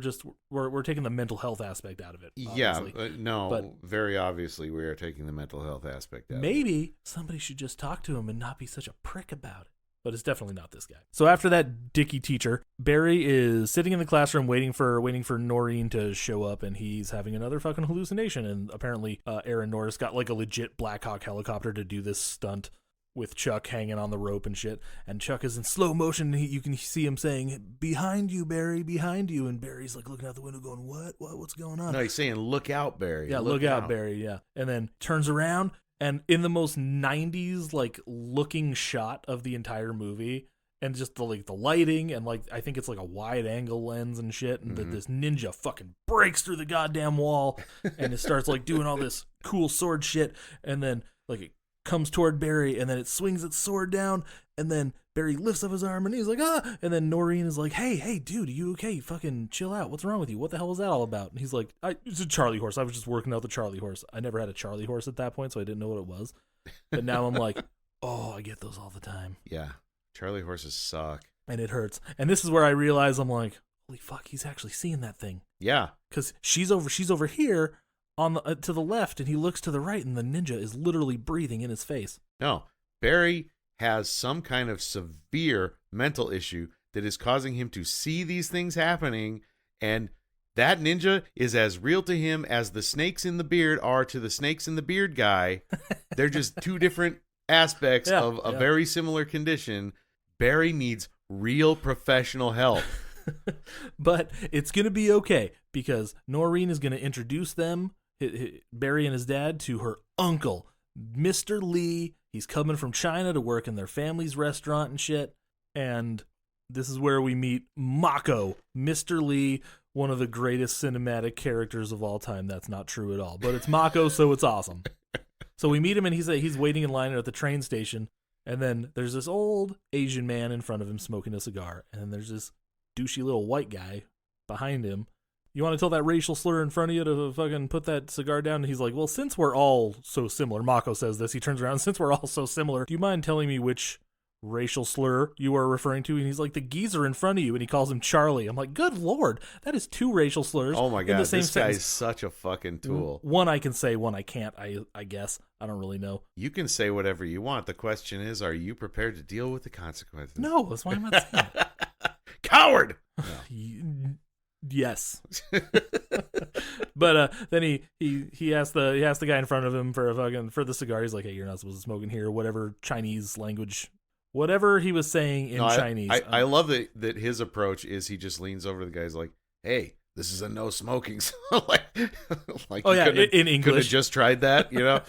taking the mental health aspect out of it. Obviously. Yeah, but very obviously we are taking the mental health aspect out. Maybe somebody should just talk to him and not be such a prick about it. But it's definitely not this guy. So after that dicky teacher, Barry is sitting in the classroom waiting for Noreen to show up, and he's having another fucking hallucination. And apparently, Aaron Norris got like a legit Black Hawk helicopter to do this stunt with Chuck hanging on the rope and shit. And Chuck is in slow motion. And you can see him saying, "Behind you, Barry, behind you." And Barry's like looking out the window, going, "What? What's going on?" No, he's saying, "Look out, Barry." Yeah, look out, Barry. Yeah, and then turns around. And in the most 90s like looking shot of the entire movie, and just the lighting, and like I think it's like a wide angle lens and shit, and this ninja fucking breaks through the goddamn wall and it starts like doing all this cool sword shit, and then like it comes toward Barry, and then it swings its sword down, and then Barry lifts up his arm and he's like, ah, and then Noreen is like, hey dude, are you okay? Fucking chill out. What's wrong with you? What the hell is that all about? And he's like, it's a Charlie horse. I was just working out the Charlie horse. I never had a Charlie horse at that point, so I didn't know what it was. But now I'm like, oh, I get those all the time. Yeah. Charlie horses suck. And it hurts. And this is where I realize I'm like, holy fuck, he's actually seeing that thing. Yeah. Because she's over here on the to the left, and he looks to the right, and the ninja is literally breathing in his face. No, Barry has some kind of severe mental issue that is causing him to see these things happening, and that ninja is as real to him as the snakes in the beard are to the snakes in the beard guy. They're just two different aspects of a very similar condition. Barry needs real professional help. But it's going to be okay, because Noreen is going to introduce them, Barry and his dad, to her uncle, Mr. Lee. He's coming from China to work in their family's restaurant and shit. And This is where we meet Mako, Mr. Lee, one of the greatest cinematic characters of all time. That's not true at all, but it's Mako, so it's awesome. So we meet him, and he's waiting in line at the train station, and then there's this old Asian man in front of him smoking a cigar, and then there's this douchey little white guy behind him. You want to tell that racial slur in front of you to fucking put that cigar down? And he's like, well, since we're all so similar, Mako says this, he turns around, since we're all so similar, do you mind telling me which racial slur you are referring to? And he's like, the geezer in front of you, and he calls him Charlie. I'm like, good lord, that is 2 racial slurs. Oh my god, in the same this sentence. guy's such a fucking tool. One I can say, one I can't, I guess. I don't really know. You can say whatever you want. The question is, are you prepared to deal with the consequences? No, that's why I'm not saying it. Coward! Yes. But then he asked the guy in front of him for the cigar. He's like, hey, you're not supposed to smoke in here, whatever Chinese language, whatever he was saying in Chinese. I love that his approach is he just leans over to the guy's like, hey, this is a no smoking zone. like oh yeah, in English. Could have just tried that, you know?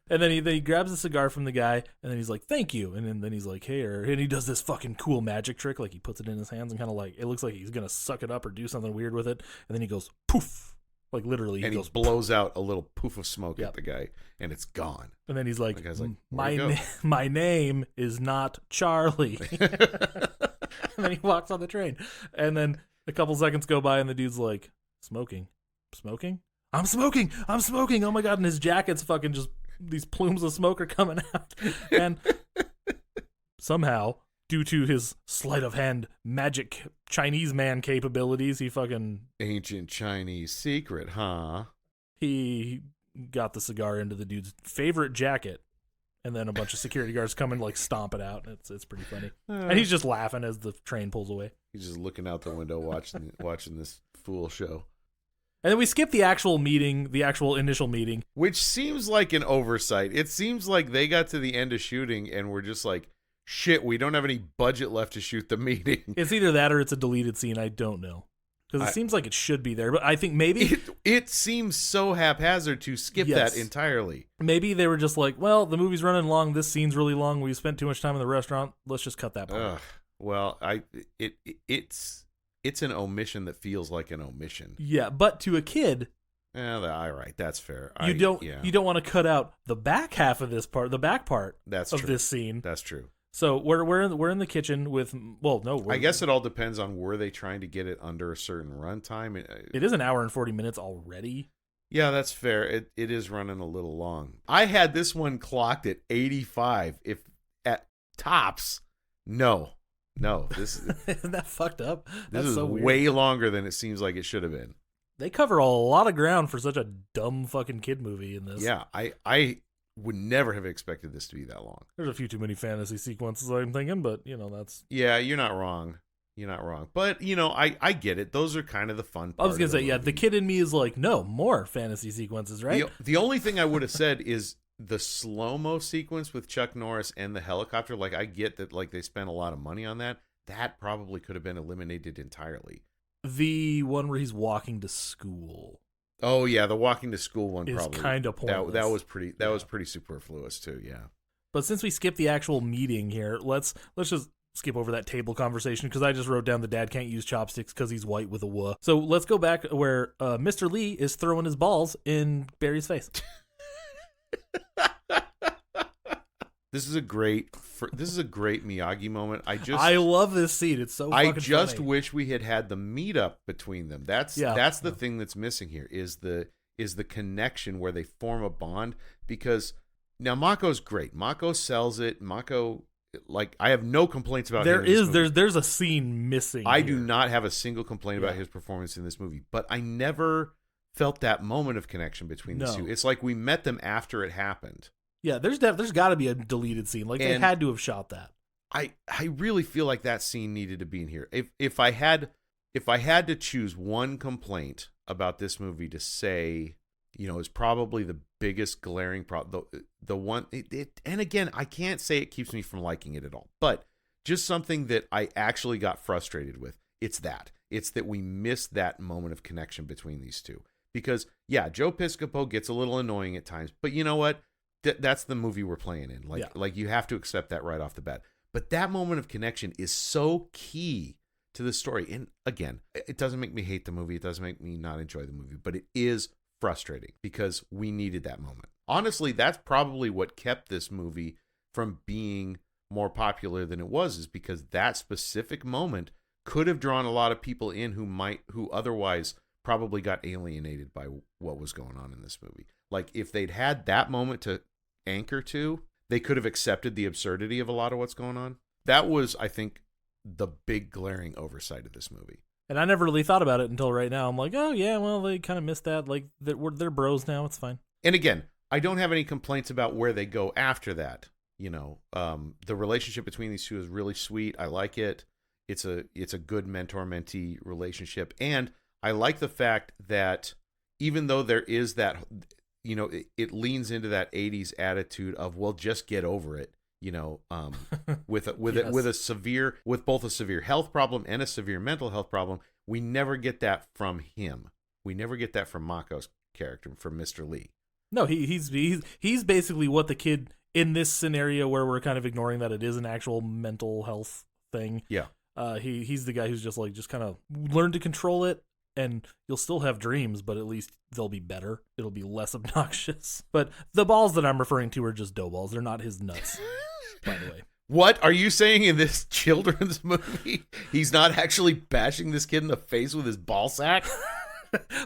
And then he grabs the cigar from the guy, and then he's like, thank you. And then he's like, hey, and he does this fucking cool magic trick, like he puts it in his hands and kind of like, it looks like he's going to suck it up or do something weird with it. And then he goes, poof. Like literally. And he blows out a little poof of smoke at the guy, and it's gone. And then he's like, the guy's like, my name is not Charlie. And then he walks on the train. And then a couple seconds go by, and the dude's like, smoking? I'm smoking. Oh my god. And his jacket's fucking just, these plumes of smoke are coming out. And somehow, due to his sleight of hand magic Chinese man capabilities, he fucking... Ancient Chinese secret, huh? He got the cigar into the dude's favorite jacket. And then a bunch of security guards come and like stomp it out. It's pretty funny. And he's just laughing as the train pulls away. He's just looking out the window watching this fool show. And then we skip the actual meeting, the actual initial meeting. Which seems like an oversight. It seems like they got to the end of shooting and were just like, shit, we don't have any budget left to shoot the meeting. It's either that or it's a deleted scene. I don't know. Because it seems like it should be there. But I think maybe... It seems so haphazard to skip that entirely. Maybe they were just like, well, the movie's running long. This scene's really long. We spent too much time in the restaurant. Let's just cut that part. Well, it's an omission that feels like an omission. Yeah, but to a kid... all right, that's fair. You don't want to cut out the back half of this part, the back part of this scene. That's true. So we're in the kitchen with I guess it all depends on were they trying to get it under a certain runtime. It is an hour and 40 minutes already. Yeah, that's fair. It is running a little long. I had this one clocked at 85. If at tops, no, this isn't that fucked up? This is so way longer than it seems like it should have been. They cover a lot of ground for such a dumb fucking kid movie in this. Yeah, I would never have expected this to be that long. There's a few too many fantasy sequences, I'm thinking, but that's... Yeah, you're not wrong. But, I get it. Those are kind of the fun part. I was going to say, the kid in me is like, no, more fantasy sequences, right? The only thing I would have said is the slow-mo sequence with Chuck Norris and the helicopter. Like, I get that, like, they spent a lot of money on that. That probably could have been eliminated entirely. The one where he's walking to school. Oh yeah, the walking to school one is probably kind of pointless. That was pretty. That was pretty superfluous too. Yeah. But since we skipped the actual meeting here, let's just skip over that table conversation because I just wrote down the dad can't use chopsticks because he's white with a wuh. So let's go back where Mr. Lee is throwing his balls in Barry's face. This is a great Miyagi moment. I love this scene. It's so fucking funny. Wish we had the meetup between them. That's the thing that's missing here is the connection where they form a bond, because now Mako's great. Mako sells it. Mako, like, I have no complaints about him. There's a scene missing. I do not have a single complaint about his performance in this movie, but I never felt that moment of connection between the two. It's like we met them after it happened. Yeah, there's got to be a deleted scene. Like, they had to have shot that. I really feel like that scene needed to be in here. If I had to choose one complaint about this movie to say, is probably the biggest glaring problem. The one, and again, I can't say it keeps me from liking it at all, but just something that I actually got frustrated with. It's that we missed that moment of connection between these two. Because yeah, Joe Piscopo gets a little annoying at times, but you know what? That's the movie we're playing in. Like you have to accept that right off the bat. But that moment of connection is so key to the story. And again, it doesn't make me hate the movie. It doesn't make me not enjoy the movie, but it is frustrating because we needed that moment. Honestly, that's probably what kept this movie from being more popular than it was, is because that specific moment could have drawn a lot of people in who otherwise probably got alienated by what was going on in this movie. Like, if they'd had that moment to anchor to, they could have accepted the absurdity of a lot of what's going on. That was, I think, the big glaring oversight of this movie. And I never really thought about it until right now. I'm like, oh yeah, well, they kind of missed that. Like, they're bros now. It's fine. And again, I don't have any complaints about where they go after that. You know, the relationship between these two is really sweet. I like it. It's a good mentor-mentee relationship. And I like the fact that even though there is that, you know, it leans into that 80s attitude of, well, just get over it. You know, with both a severe health problem and a severe mental health problem. We never get that from him. We never get that from Mako's character, from Mr. Lee. No, he's basically what the kid in this scenario where we're kind of ignoring that it is an actual mental health thing. Yeah. He's the guy who's just kind of learn to control it, and you'll still have dreams, but at least they'll be better. It'll be less obnoxious. But the balls that I'm referring to are just dough balls. They're not his nuts, by the way. What are you saying in this children's movie? He's not actually bashing this kid in the face with his ball sack?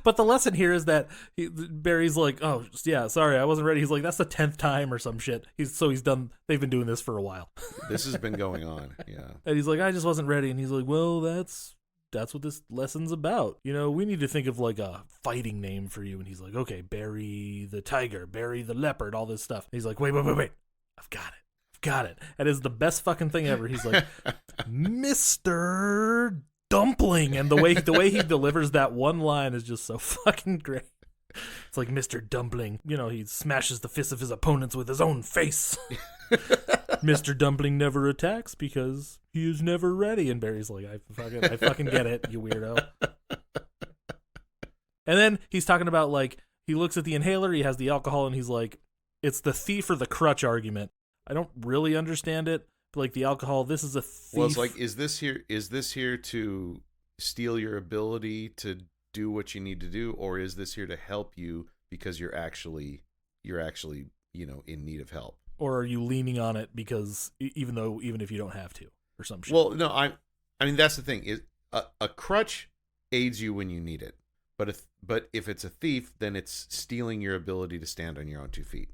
But the lesson here is that Barry's like, oh, yeah, sorry, I wasn't ready. He's like, that's the 10th time or some shit. They've been doing this for a while. This has been going on, yeah. And he's like, I just wasn't ready. And he's like, well, that's what this lesson's about. You know, we need to think of like a fighting name for you. And he's like, okay, Barry the tiger, Barry the leopard, all this stuff. And he's like, wait. I've got it. And it's the best fucking thing ever. He's like, Mr. Dumpling. And the way he delivers that one line is just so fucking great. It's like, Mr. Dumpling, you know, he smashes the fists of his opponents with his own face. Mr. Dumpling never attacks because he is never ready. And Barry's like, I fucking get it, you weirdo. And then he's talking about, like, he looks at the inhaler, he has the alcohol, and he's like, it's the thief or the crutch argument. I don't really understand it. But like, the alcohol, this is a thief. Well, it's like, is this here to steal your ability to do what you need to do, or is this here to help you because you're actually, you know, in need of help? Or are you leaning on it because even if you don't have to, or some shit? Well, no, I mean, that's the thing, is a crutch aids you when you need it. But if it's a thief, then it's stealing your ability to stand on your own 2 feet.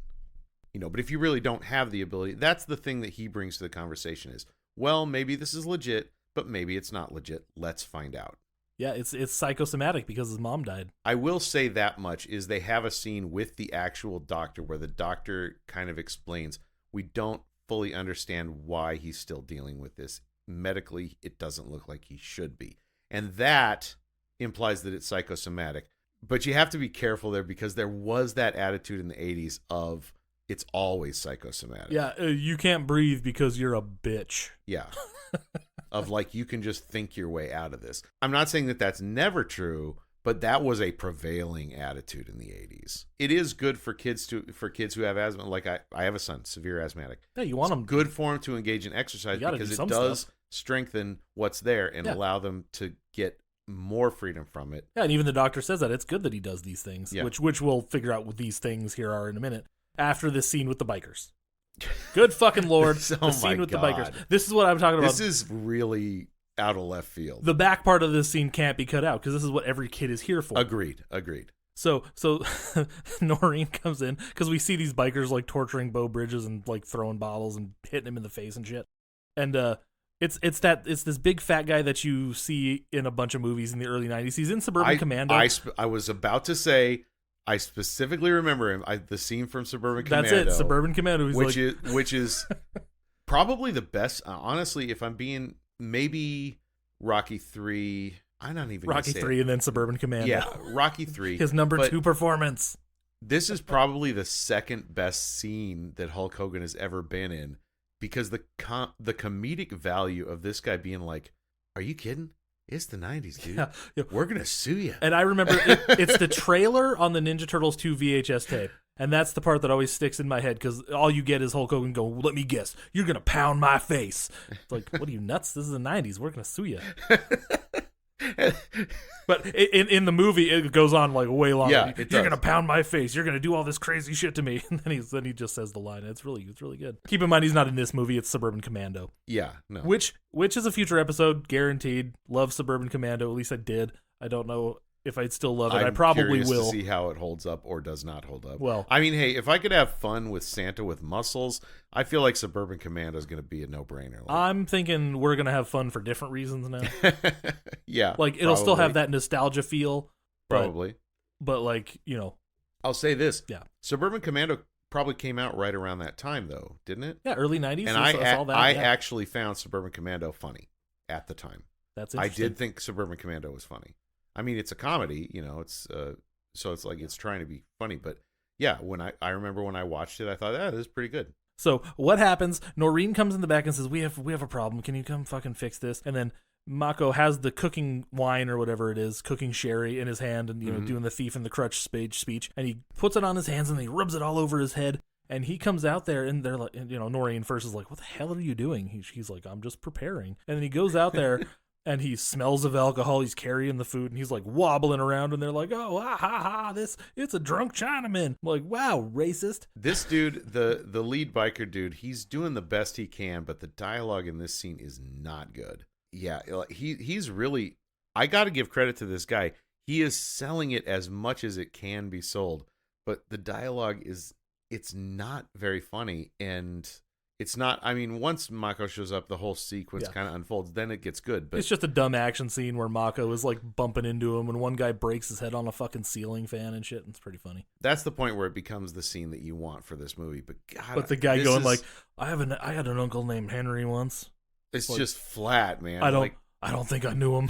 You know, but if you really don't have the ability, that's the thing that he brings to the conversation is, well, maybe this is legit, but maybe it's not legit. Let's find out. Yeah, it's psychosomatic because his mom died. I will say that much is they have a scene with the actual doctor where the doctor kind of explains, we don't fully understand why he's still dealing with this. Medically, it doesn't look like he should be. And that implies that it's psychosomatic. But you have to be careful there because there was that attitude in the 80s of it's always psychosomatic. Yeah, you can't breathe because you're a bitch. Yeah. Of like, you can just think your way out of this. I'm not saying that that's never true, but that was a prevailing attitude in the 80s. It is good for kids who have asthma. Like I have a son, severe asthmatic. Yeah, you want it's them good for him to engage in exercise because it does strengthen what's there and allow them to get more freedom from it. Yeah, and even the doctor says that it's good that he does these things, which we'll figure out what these things here are in a minute. After this scene with the bikers. Good fucking Lord. The scene with the bikers. This is what I'm talking about. This is really out of left field. The back part of this scene can't be cut out because this is what every kid is here for. Agreed. So Noreen comes in because we see these bikers like torturing Beau Bridges and like throwing bottles and hitting him in the face and shit. And it's this big fat guy that you see in a bunch of movies in the early 90s. He's in Suburban Commando. I was about to say, I specifically remember him. The scene from Suburban Commando. That's it, Suburban Commando. Which is probably the best. Honestly, if I'm being, maybe Rocky 3. I'm not even Rocky 3 and then Suburban Commando. Yeah, Rocky 3. His number 2 performance. This is probably the second best scene that Hulk Hogan has ever been in because the comedic value of this guy being like, "Are you kidding? It's the 90s, dude. Yeah. We're going to sue you." And I remember it's the trailer on the Ninja Turtles 2 VHS tape. And that's the part that always sticks in my head because all you get is Hulk Hogan go, let me guess, you're going to pound my face. It's like, what are you, nuts? This is the 90s. We're going to sue you. But in the movie, it goes on like way longer. Yeah, You're going to pound my face. You're going to do all this crazy shit to me. And then he just says the line. It's really good. Keep in mind, he's not in this movie. It's Suburban Commando. Yeah, no. Which is a future episode, guaranteed. Love Suburban Commando. At least I did. I don't know if I'd still love it. I probably curious will. To see how it holds up or does not hold up. Well, I mean, hey, if I could have fun with Santa with muscles, I feel like Suburban Commando is going to be a no-brainer. I'm thinking we're going to have fun for different reasons now. Yeah. Like, it'll still have that nostalgia feel. Probably. But like, I'll say this. Yeah. Suburban Commando probably came out right around that time, though, didn't it? Yeah, early 90s. And I actually found Suburban Commando funny at the time. That's I interesting. did think Suburban Commando was funny. I mean, it's a comedy, it's so it's like it's trying to be funny. But yeah, when I remember when I watched it, I thought, this is pretty good. So what happens? Noreen comes in the back and says, we have a problem. Can you come fucking fix this? And then Mako has the cooking wine or whatever it is, cooking sherry in his hand and, doing the thief in the crutch speech. And he puts it on his hands and he rubs it all over his head. And he comes out there and they're like, Noreen first is like, what the hell are you doing? He's like, I'm just preparing. And then he goes out there and he smells of alcohol. He's carrying the food and he's like wobbling around and they're like, oh, it's a drunk Chinaman. I'm like, wow, racist. This dude, the lead biker dude, he's doing the best he can, but the dialogue in this scene is not good. Yeah, he's really, I got to give credit to this guy. He is selling it as much as it can be sold, but the dialogue it's not very funny. And it's not, I mean, once Mako shows up, the whole sequence kind of unfolds, then it gets good. But it's just a dumb action scene where Mako is like bumping into him and one guy breaks his head on a fucking ceiling fan and shit. And it's pretty funny. That's the point where it becomes the scene that you want for this movie. But God, but the guy going like, I had an uncle named Henry once. It's like, just flat, man. I don't think I knew him.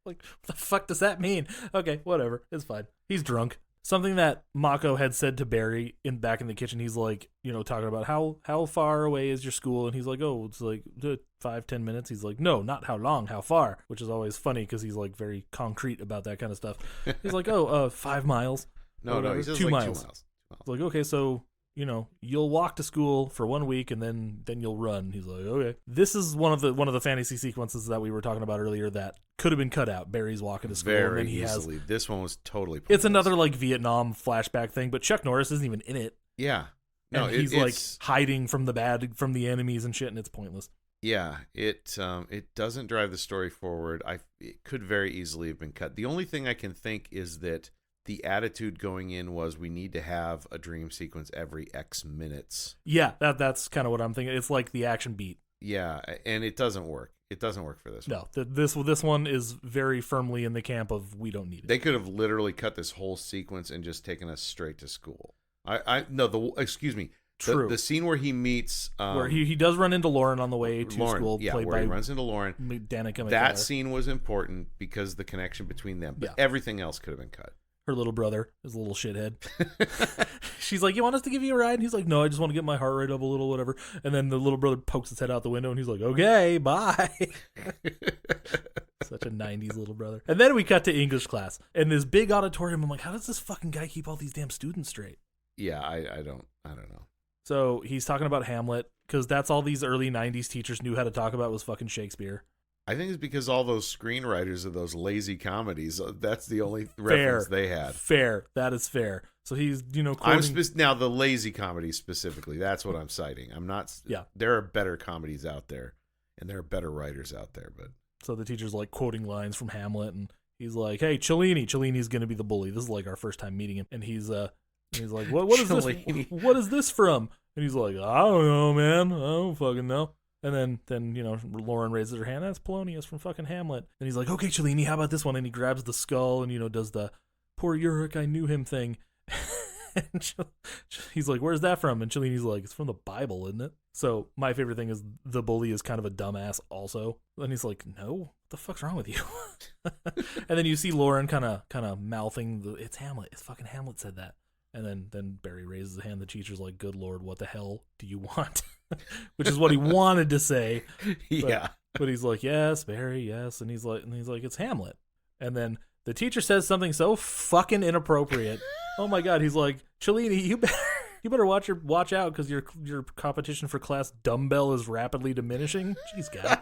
Like, what the fuck does that mean? Okay, whatever. It's fine. He's drunk. Something that Mako had said to Barry back in the kitchen, he's like, talking about how far away is your school? And he's like, oh, it's like 5-10 minutes. He's like, no, not how long, how far, which is always funny because he's like very concrete about that kind of stuff. He's like, 5 miles. No, he says 2 like miles. 2 miles. It's like, okay, so, you'll walk to school for 1 week and then you'll run. He's like, okay. This is one of the fantasy sequences that we were talking about earlier that could have been cut out. Barry's walking to school. Very and then easily. This one was totally pointless. It's another like Vietnam flashback thing, but Chuck Norris isn't even in it. Yeah. No, and he's like hiding from the enemies and shit, and it's pointless. Yeah, it doesn't drive the story forward. It could very easily have been cut. The only thing I can think is that the attitude going in was we need to have a dream sequence every X minutes. Yeah, that's kind of what I'm thinking. It's like the action beat. Yeah, and it doesn't work. It doesn't work for this one. No, this one is very firmly in the camp of we don't need it. They could have literally cut this whole sequence and just taken us straight to school. Excuse me. True. The scene where he meets where he does run into Lauren on the way to school. Yeah, where he runs into Lauren. Danica that scene was important because the connection between them. But everything else could have been cut. Her little brother is a little shithead. She's like, you want us to give you a ride? And he's like, no, I just want to get my heart rate up a little, whatever. And then the little brother pokes his head out the window and he's like, okay, bye. Such a 90s little brother. And then we cut to English class. And this big auditorium, I'm like, how does this fucking guy keep all these damn students straight? Yeah, I don't know. So he's talking about Hamlet because that's all these early 90s teachers knew how to talk about was fucking Shakespeare. I think it's because all those screenwriters of those lazy comedies, that's the only reference they had. Fair. That is fair. So he's, quoting... now the lazy comedies specifically, that's what I'm citing. I'm not... Yeah. There are better comedies out there, and there are better writers out there, but... So the teacher's like quoting lines from Hamlet, and he's like, hey, Cellini's going to be the bully. This is like our first time meeting him. And he's like, what is this? What is this from? And he's like, I don't know, man. I don't fucking know. And then Lauren raises her hand. That's Polonius from fucking Hamlet. And he's like, okay, Cellini, how about this one? And he grabs the skull and, does the poor Ulrich, I knew him thing. And he's like, where's that from? And Cellini's like, it's from the Bible, isn't it? So my favorite thing is the bully is kind of a dumbass also. And he's like, no, what the fuck's wrong with you? And then you see Lauren kind of mouthing, it's Hamlet. It's fucking Hamlet said that. And then Barry raises his hand. The teacher's like, good Lord, what the hell do you want? Which is what he wanted to say. But he's like, yes, Barry, yes. And he's like, it's Hamlet. And then the teacher says something so fucking inappropriate. Oh my God. He's like, Cellini, you better watch out because your competition for class dumbbell is rapidly diminishing. Jeez, guy.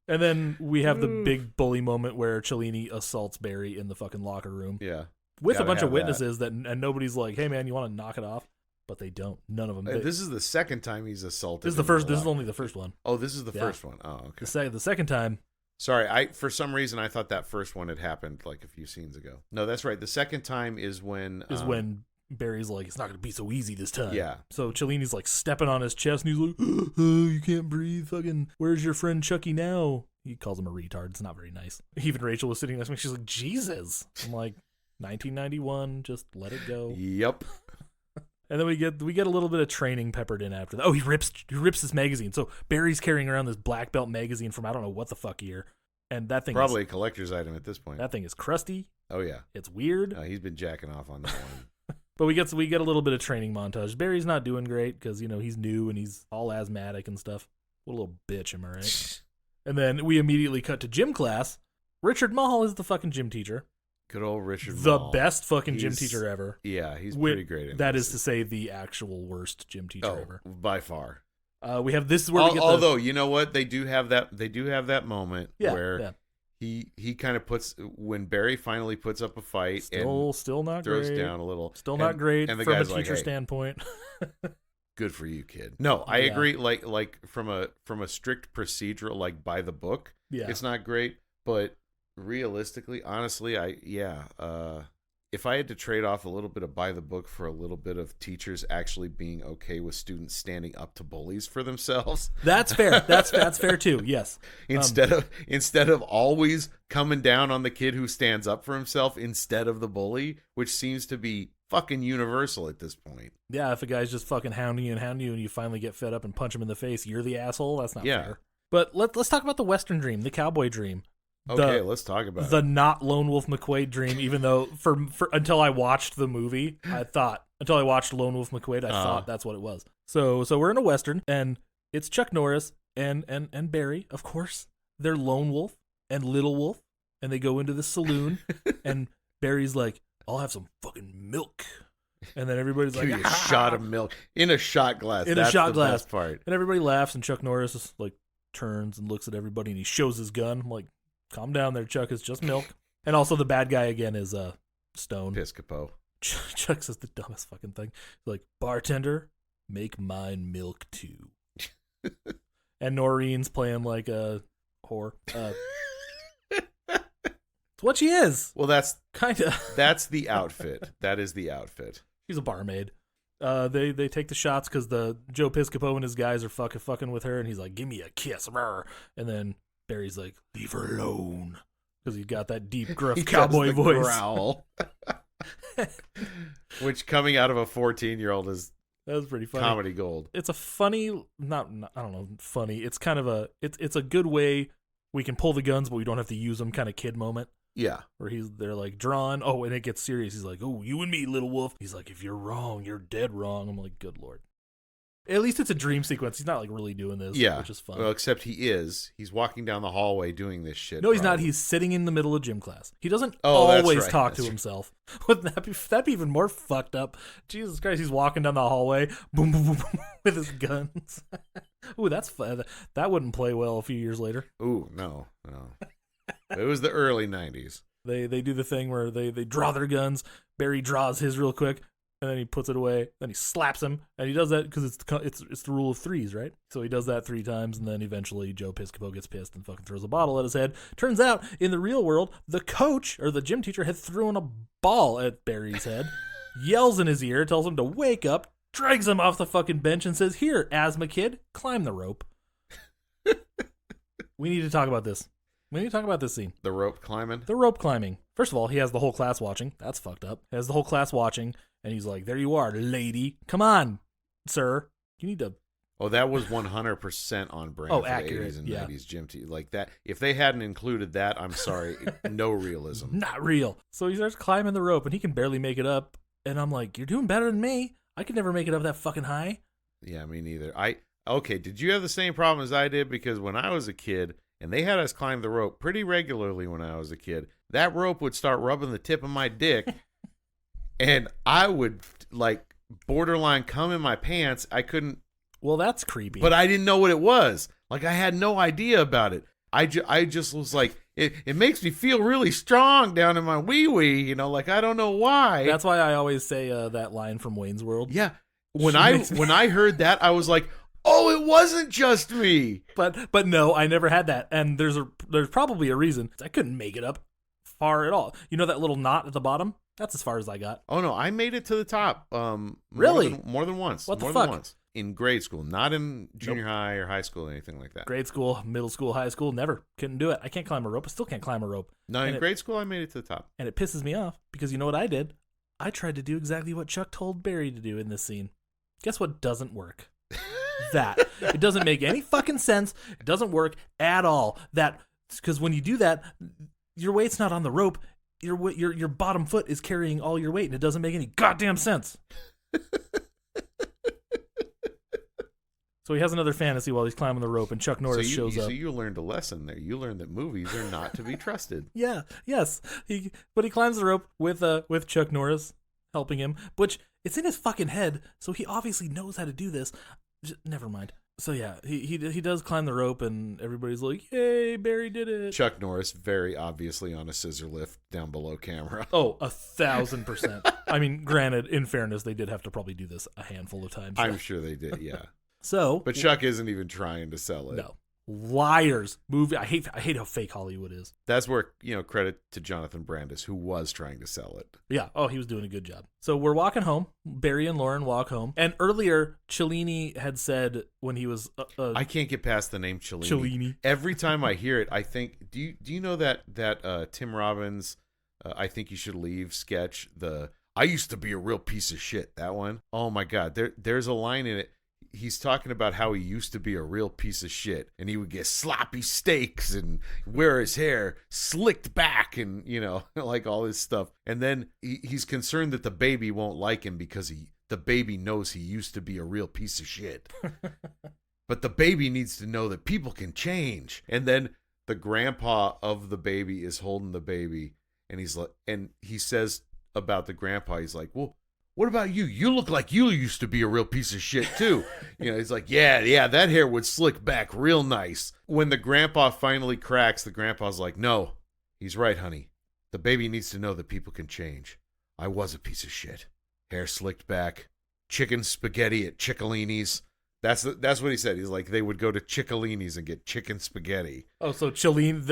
And then we have the big bully moment where Cellini assaults Barry in the fucking locker room. Yeah. With a Gotta bunch of have witnesses and nobody's like, hey man, you want to knock it off? But they don't. None of them. This is the second time he's assaulted. This is the first. This is only the first one. Oh, this is the first one. Oh, okay. The second time. Sorry, for some reason I thought that first one had happened like a few scenes ago. No, that's right. The second time is when Barry's like, it's not going to be so easy this time. Yeah. So Cellini's like stepping on his chest and he's like, oh, you can't breathe. Fucking, where's your friend Chucky now? He calls him a retard. It's not very nice. Even Rachel was sitting next to me. She's like, Jesus. I'm like, 1991. Just let it go. Yep. And then we get a little bit of training peppered in after that. Oh, he rips this magazine. So Barry's carrying around this black belt magazine from I don't know what the fuck year. And that thing probably a collector's item at this point. That thing is crusty. Oh yeah. It's weird. He's been jacking off on that one. But we get a little bit of training montage. Barry's not doing great because, you know, he's new and he's all asthmatic and stuff. What a little bitch, am I right? And then we immediately cut to gym class. Richard Mall is the fucking gym teacher. Good old Richard The Mall. best fucking gym teacher ever. Yeah, he's pretty great. That is to say, the actual worst gym teacher ever. By far. We have this is where we get although you know what, they do have that moment where he kind of puts when Barry finally puts up a fight still not throws great. down a little. Still not great and the from a guy's teacher like, hey, standpoint. Good for you, kid. No, I agree. Like from a strict procedural, like by the book, it's not great. But realistically, honestly, if I had to trade off a little bit of by the book for a little bit of teachers actually being okay with students standing up to bullies for themselves, that's fair. That's fair too. Yes. Instead of always coming down on the kid who stands up for himself instead of the bully, which seems to be fucking universal at this point. Yeah, if a guy's just fucking hounding you and you finally get fed up and punch him in the face, you're the asshole. That's not fair. But let's talk about the Western dream, the cowboy dream. Okay, let's talk about the not Lone Wolf McQuade dream. Even though for until I watched the movie, until I watched Lone Wolf McQuade, I thought that's what it was. So we're in a Western and it's Chuck Norris and Barry, of course. They're Lone Wolf and Little Wolf, and they go into the saloon and Barry's like, I'll have some fucking milk. And then everybody's like, give you a shot of milk in a shot glass. That's the best part. And everybody laughs, and Chuck Norris is like turns and looks at everybody, and he shows his gun. I'm like, calm down there, Chuck. It's just milk. And also the bad guy again is Stone. Piscopo. Chuck says the dumbest fucking thing. He's like, bartender, make mine milk too. And Noreen's playing like a whore. It's what she is. Well, that's kind of. That's the outfit. That is the outfit. She's a barmaid. They take the shots because the Joe Piscopo and his guys are fucking with her, and he's like, give me a kiss. And then Barry's like, leave her alone. Because he got that deep, gruff cowboy voice. Growl. Which coming out of a 14-year-old is that was pretty funny. Comedy gold. It's a funny, not I don't know, funny. It's kind of it's a good way we can pull the guns, but we don't have to use them kind of kid moment. Yeah. Where they're like drawn. Oh, and it gets serious. He's like, oh, you and me, little wolf. He's like, if you're wrong, you're dead wrong. I'm like, good Lord. At least it's a dream sequence. He's not like really doing this, which is fun. Well, except he's walking down the hallway doing this shit. No, he's not. He's sitting in the middle of gym class. He doesn't always talk to himself. Wouldn't that'd be even more fucked up? Jesus Christ, he's walking down the hallway, boom, boom, boom, boom, with his guns. Ooh, that's fun. That wouldn't play well a few years later. Ooh, no. It was the early 90s. They do the thing where they draw their guns. Barry draws his real quick, and then he puts it away. Then he slaps him, and he does that because it's the rule of threes, right? So he does that 3 times, and then eventually Joe Piscopo gets pissed and fucking throws a bottle at his head. Turns out, in the real world, the coach or the gym teacher had thrown a ball at Barry's head, yells in his ear, tells him to wake up, drags him off the fucking bench, and says, "Here, asthma kid, climb the rope." We need to talk about this. We need to talk about this scene. The rope climbing? The rope climbing. First of all, he has the whole class watching. That's fucked up. He has the whole class watching, and he's like, there you are, lady. Come on, sir. You need to... Oh, that was 100% on brand for accurate, the 80s and 90s gym team. Like that. If they hadn't included that, I'm sorry, no realism. Not real. So he starts climbing the rope, and he can barely make it up. And I'm like, you're doing better than me. I could never make it up that fucking high. Yeah, me neither. Okay, did you have the same problem as I did? Because when I was a kid... and they had us climb the rope pretty regularly when I was a kid. That rope would start rubbing the tip of my dick, and I would like borderline come in my pants. I couldn't. Well, that's creepy. But I didn't know what it was. Like I had no idea about it. I just was like, it makes me feel really strong down in my wee, you know, like I don't know why. That's why I always say that line from Wayne's World. Yeah. When I heard that, I was like, oh, it wasn't just me. But no, I never had that. And there's probably a reason. I couldn't make it up far at all. You know that little knot at the bottom? That's as far as I got. Oh no, I made it to the top. Really? More than once. What the more fuck? Than once. In grade school, not in junior high or high school or anything like that. Grade school, middle school, high school, never. Couldn't do it. I can't climb a rope. I still can't climb a rope. No, in grade school, I made it to the top. And it pisses me off because you know what I did? I tried to do exactly what Chuck told Barry to do in this scene. Guess what doesn't work? That. It doesn't make any fucking sense. It doesn't work at all. That, because when you do that, your weight's not on the rope. Your bottom foot is carrying all your weight, and it doesn't make any goddamn sense. So he has another fantasy while he's climbing the rope, and Chuck Norris shows up. So you learned a lesson there. You learned that movies are not to be trusted. Yeah, yes. But he climbs the rope with Chuck Norris helping him, which it's in his fucking head, so he obviously knows how to do this. Never mind. So yeah, he does climb the rope, and everybody's like, "Yay, Barry did it!" Chuck Norris very obviously on a scissor lift down below camera. Oh, 1,000%. I mean, granted, in fairness, they did have to probably do this a handful of times. I'm sure they did, yeah. So, but Chuck isn't even trying to sell it. No, liars. Movie. I hate how fake Hollywood is. That's where credit to Jonathan Brandis, who was trying to sell it. Yeah. Oh, he was doing a good job. So we're walking home. Barry and Lauren walk home. And earlier, Cellini had said when he was. I can't get past the name Cellini. Cellini. Every time I hear it, I think. Do you know that Tim Robbins? I think you should leave sketch. I used to be a real piece of shit. That one. Oh my God. There's a line in it. He's talking about how he used to be a real piece of shit, and he would get sloppy steaks and wear his hair slicked back and, like all this stuff. And then he's concerned that the baby won't like him because the baby knows he used to be a real piece of shit. But the baby needs to know that people can change. And then the grandpa of the baby is holding the baby, and he says about the grandpa, he's like, well, what about you? You look like you used to be a real piece of shit, too. He's like, yeah, that hair would slick back real nice. When the grandpa finally cracks, the grandpa's like, no, he's right, honey. The baby needs to know that people can change. I was a piece of shit. Hair slicked back. Chicken spaghetti at Ciccolini's. That's what he said. He's like, they would go to Ciccolini's and get chicken spaghetti. Oh, so Ciccolini's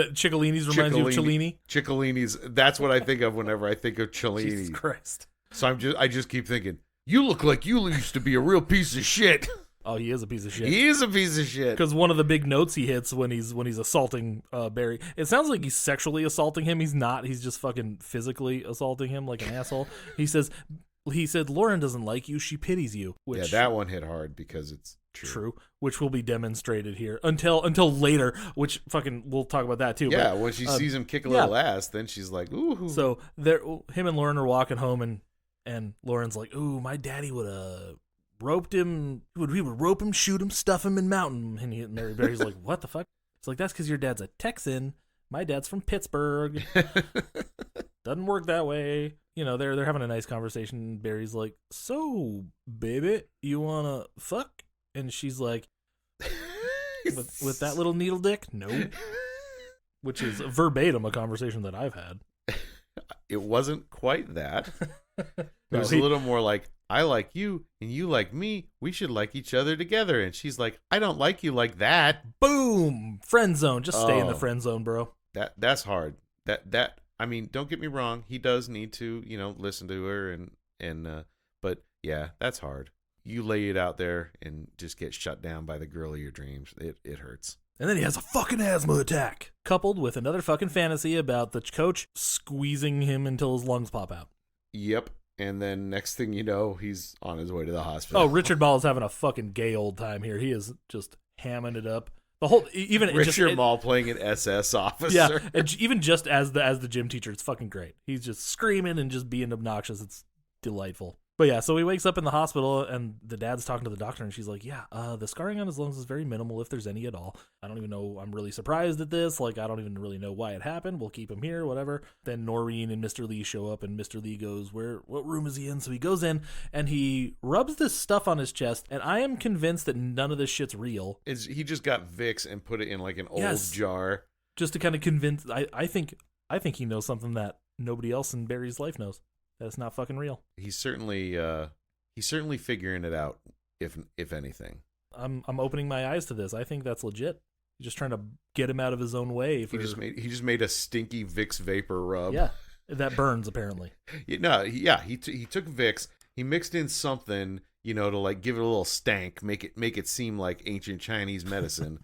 reminds you of Cellini? Ciccolini's, that's what I think of whenever I think of Cellini. Jesus Christ. So I just keep thinking, you look like you used to be a real piece of shit. Oh, he is a piece of shit. He is a piece of shit. Because one of the big notes he hits when he's assaulting Barry, it sounds like he's sexually assaulting him. He's not. He's just fucking physically assaulting him like an asshole. He said, Lauren doesn't like you. She pities you. Which, yeah, that one hit hard because it's true. Which will be demonstrated here until later, which fucking we'll talk about that too. Yeah, but, when she sees him kick a little ass, then she's like, ooh. So him and Lauren are walking home, and Lauren's like, ooh, my daddy would have roped him. He would rope him, shoot him, stuff him, and mount him. And Mary Barry's like, what the fuck? It's like, that's because your dad's a Texan. My dad's from Pittsburgh. Doesn't work that way. They're having a nice conversation. Barry's like, so, baby, you wanna fuck? And she's like, with that little needle dick? No. Which is verbatim a conversation that I've had. It wasn't quite that. There's a little more like, I like you and you like me. We should like each other together. And she's like, I don't like you like that. Boom! Friend zone. Just stay in the friend zone, bro. That's hard. I mean, don't get me wrong. He does need to, listen to her but yeah, that's hard. You lay it out there and just get shut down by the girl of your dreams. It hurts. And then he has a fucking asthma attack, coupled with another fucking fantasy about the coach squeezing him until his lungs pop out. Yep. And then next thing you know, he's on his way to the hospital. Oh, Richard Mall is having a fucking gay old time here. He is just hamming it up. The whole, even Richard Mall playing an SS officer. Yeah, and even just as the gym teacher, it's fucking great. He's just screaming and just being obnoxious. It's delightful. But yeah, so he wakes up in the hospital, and the dad's talking to the doctor, and she's like, yeah, the scarring on his lungs is very minimal, if there's any at all. I don't even know. I'm really surprised at this. Like, I don't even really know why it happened. We'll keep him here, whatever. Then Noreen and Mr. Lee show up, and Mr. Lee goes, what room is he in? So he goes in, and he rubs this stuff on his chest, and I am convinced that none of this shit's real. He just got Vicks and put it in like an old Yes. jar. Just to kind of convince, I think he knows something that nobody else in Barry's life knows. That it's not fucking real. He's certainly figuring it out, if anything. I'm opening my eyes to this. I think that's legit. He's just trying to get him out of his own way. He just made a stinky Vicks vapor rub. Yeah, that burns apparently. He took Vicks. He mixed in something, to like give it a little stank, make it seem like ancient Chinese medicine,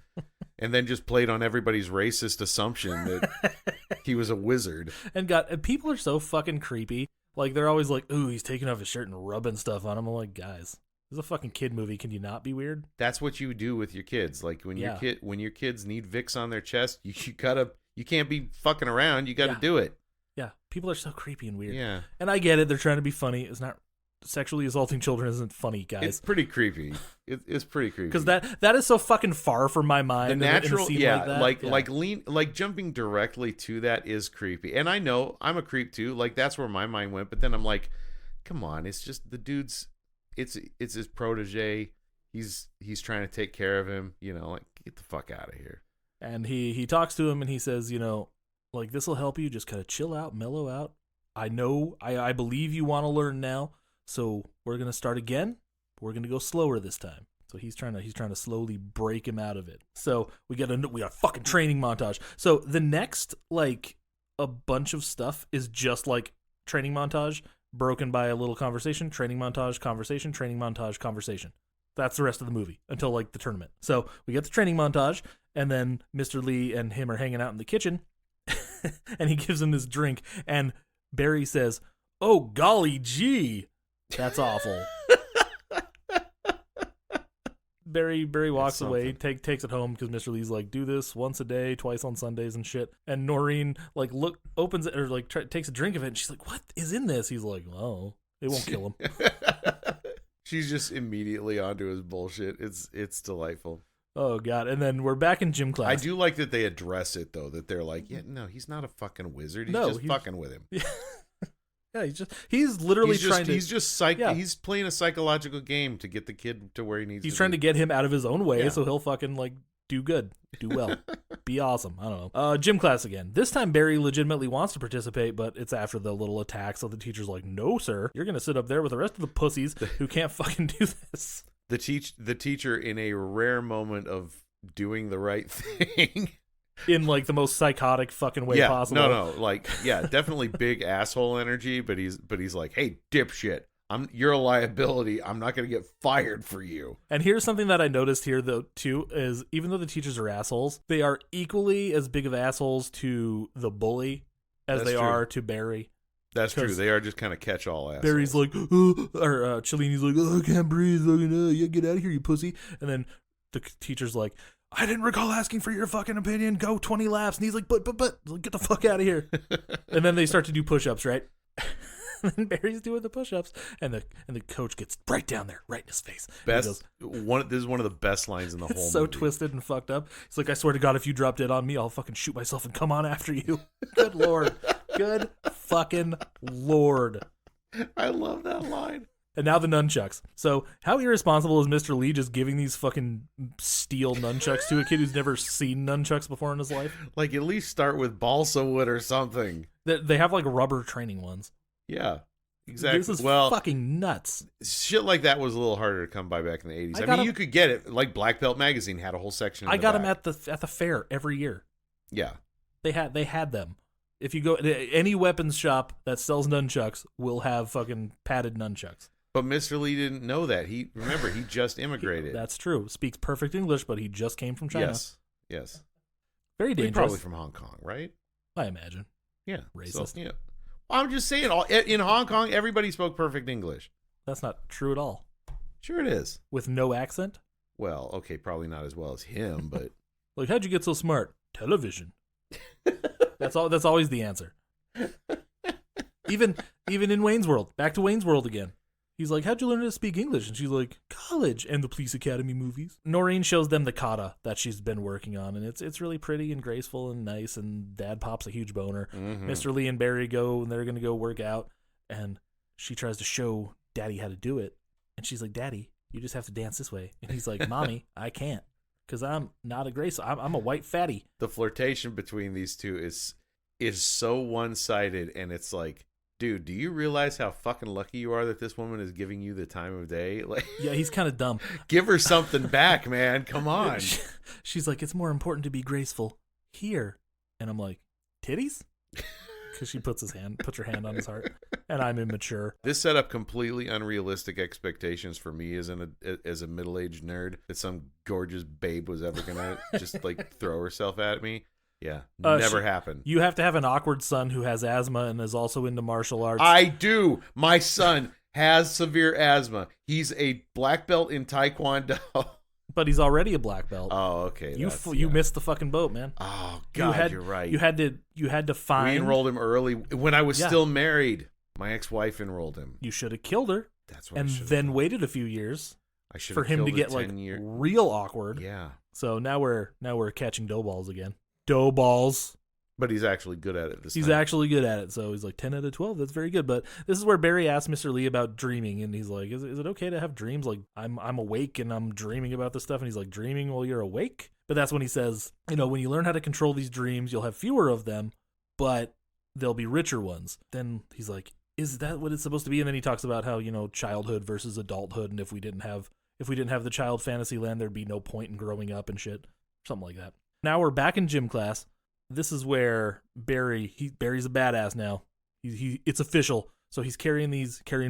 and then just played on everybody's racist assumption that he was a wizard. And people are so fucking creepy. Like, they're always like, ooh, he's taking off his shirt and rubbing stuff on him. I'm like, guys, this is a fucking kid movie. Can you not be weird? That's what you do with your kids. Like, when your kids need Vicks on their chest, you can't be fucking around. You got to do it. Yeah, people are so creepy and weird. Yeah. And I get it. They're trying to be funny. It's not sexually assaulting children isn't funny, guys. It's pretty creepy. It's pretty creepy. Because that is so fucking far from my mind. The natural, in a scene like jumping directly to that is creepy. And I know I'm a creep too. Like, that's where my mind went. But then I'm like, come on, it's just the dude's. It's his protege. He's trying to take care of him. Like, get the fuck out of here. And he talks to him and he says, like, this will help you. Just kind of chill out, mellow out. I know, I believe you want to learn now. So we're gonna start again. We're gonna go slower this time. So he's trying to slowly break him out of it. So we got a fucking training montage. So the next, like, a bunch of stuff is just like training montage broken by a little conversation, training montage, conversation, training montage, conversation. That's the rest of the movie until like the tournament. So we get the training montage, and then Mr. Lee and him are hanging out in the kitchen, and he gives him this drink, and Barry says, "Oh golly gee. That's awful." Barry walks away, takes it home because Mr. Lee's like, do this once a day, twice on Sundays and shit. And Noreen like opens it or like takes a drink of it, and she's like, "What is in this?" He's like, "Oh, it won't kill him." She's just immediately onto his bullshit. It's delightful. Oh god! And then we're back in gym class. I do like that they address it though. That they're like, "Yeah, no, he's not a fucking wizard. He's fucking with him." Yeah. Yeah, he's literally trying to. He's playing a psychological game to get the kid to where he needs. He's trying to get him out of his own way, so he'll fucking like do good, do well, be awesome. I don't know. Gym class again. This time Barry legitimately wants to participate, but it's after the little attack. So the teacher's like, "No, sir, you're gonna sit up there with the rest of the pussies who can't fucking do this." The teacher, in a rare moment of doing the right thing. In like the most psychotic fucking way possible. No, like, yeah, definitely big asshole energy, but he's like, "Hey, dipshit, you're a liability. I'm not gonna get fired for you." And here's something that I noticed here though too is even though the teachers are assholes, they are equally as big of assholes to the bully as they are to Barry. That's true. They are just kind of catch-all assholes. Barry's like, or Cellini's like, "Oh, I can't breathe. Yeah, get out of here, you pussy." And then the teacher's like, "I didn't recall asking for your fucking opinion. Go 20 laps." And he's like, but, get the fuck out of here. And then they start to do push-ups, right? And then Barry's doing the push-ups, and the coach gets right down there, right in his face. This is one of the best lines in the whole movie. So twisted and fucked up. He's like, "I swear to God, if you drop dead on me, I'll fucking shoot myself and come on after you." Good Lord. Good fucking Lord. I love that line. And now the nunchucks. So how irresponsible is Mr. Lee just giving these fucking steel nunchucks to a kid who's never seen nunchucks before in his life? Like, at least start with balsa wood or something. They have like rubber training ones. Yeah, exactly. This is fucking nuts. Shit like that was a little harder to come by back in the 80s. I mean, you could get it. Like, Black Belt Magazine had a whole section. I got them at the fair every year. Yeah. They had them. If you go to any weapons shop that sells nunchucks, will have fucking padded nunchucks. But Mr. Lee didn't know that. He just immigrated. That's true. Speaks perfect English, but he just came from China. Yes. Very dangerous. Probably from Hong Kong, right? I imagine. Yeah. Racist. So, yeah. I'm just saying, in Hong Kong, everybody spoke perfect English. That's not true at all. Sure it is. With no accent? Well, okay, probably not as well as him, but... Like, how'd you get so smart? Television. That's always the answer. Even in Wayne's World. Back to Wayne's World again. He's like, how'd you learn how to speak English? And she's like, college and the police academy movies. Noreen shows them the kata that she's been working on, and it's really pretty and graceful and nice, and Dad pops a huge boner. Mm-hmm. Mr. Lee and Barry go, and they're going to go work out, and she tries to show Daddy how to do it. And she's like, Daddy, you just have to dance this way. And he's like, Mommy, I can't, because I'm not a graceful. I'm a white fatty. The flirtation between these two is so one-sided, and it's like, dude, do you realize how fucking lucky you are that this woman is giving you the time of day? Like, Yeah, he's kind of dumb. give her something back, man. Come on. She's like, it's more important to be graceful here. And I'm like, titties? Because she puts her hand on his heart. And I'm immature. This set up completely unrealistic expectations for me as a middle-aged nerd that some gorgeous babe was ever gonna just like throw herself at me. Yeah, never happened. You have to have an awkward son who has asthma and is also into martial arts. I do. My son has severe asthma. He's a black belt in Taekwondo. But he's already a black belt. Oh, okay. You missed the fucking boat, man. Oh God, you're right. You had to find. We enrolled him early when I was still married. My ex-wife enrolled him. You should have killed her. That's what. And then waited a few years for him to get like real awkward. Yeah. So now we're catching dough balls again. Dough balls. But he's actually good at it this time. He's actually good at it. So he's like 10 out of 12. That's very good. But this is where Barry asks Mr. Lee about dreaming. And he's like, is it okay to have dreams? Like, I'm awake and I'm dreaming about this stuff. And he's like, dreaming while you're awake? But that's when he says, when you learn how to control these dreams, you'll have fewer of them, but they'll be richer ones. Then he's like, is that what it's supposed to be? And then he talks about how, childhood versus adulthood. And if we didn't have the child fantasy land, there'd be no point in growing up and shit. Something like that. Now we're back in gym class. This is where Barry's a badass now. It's official. So he's carrying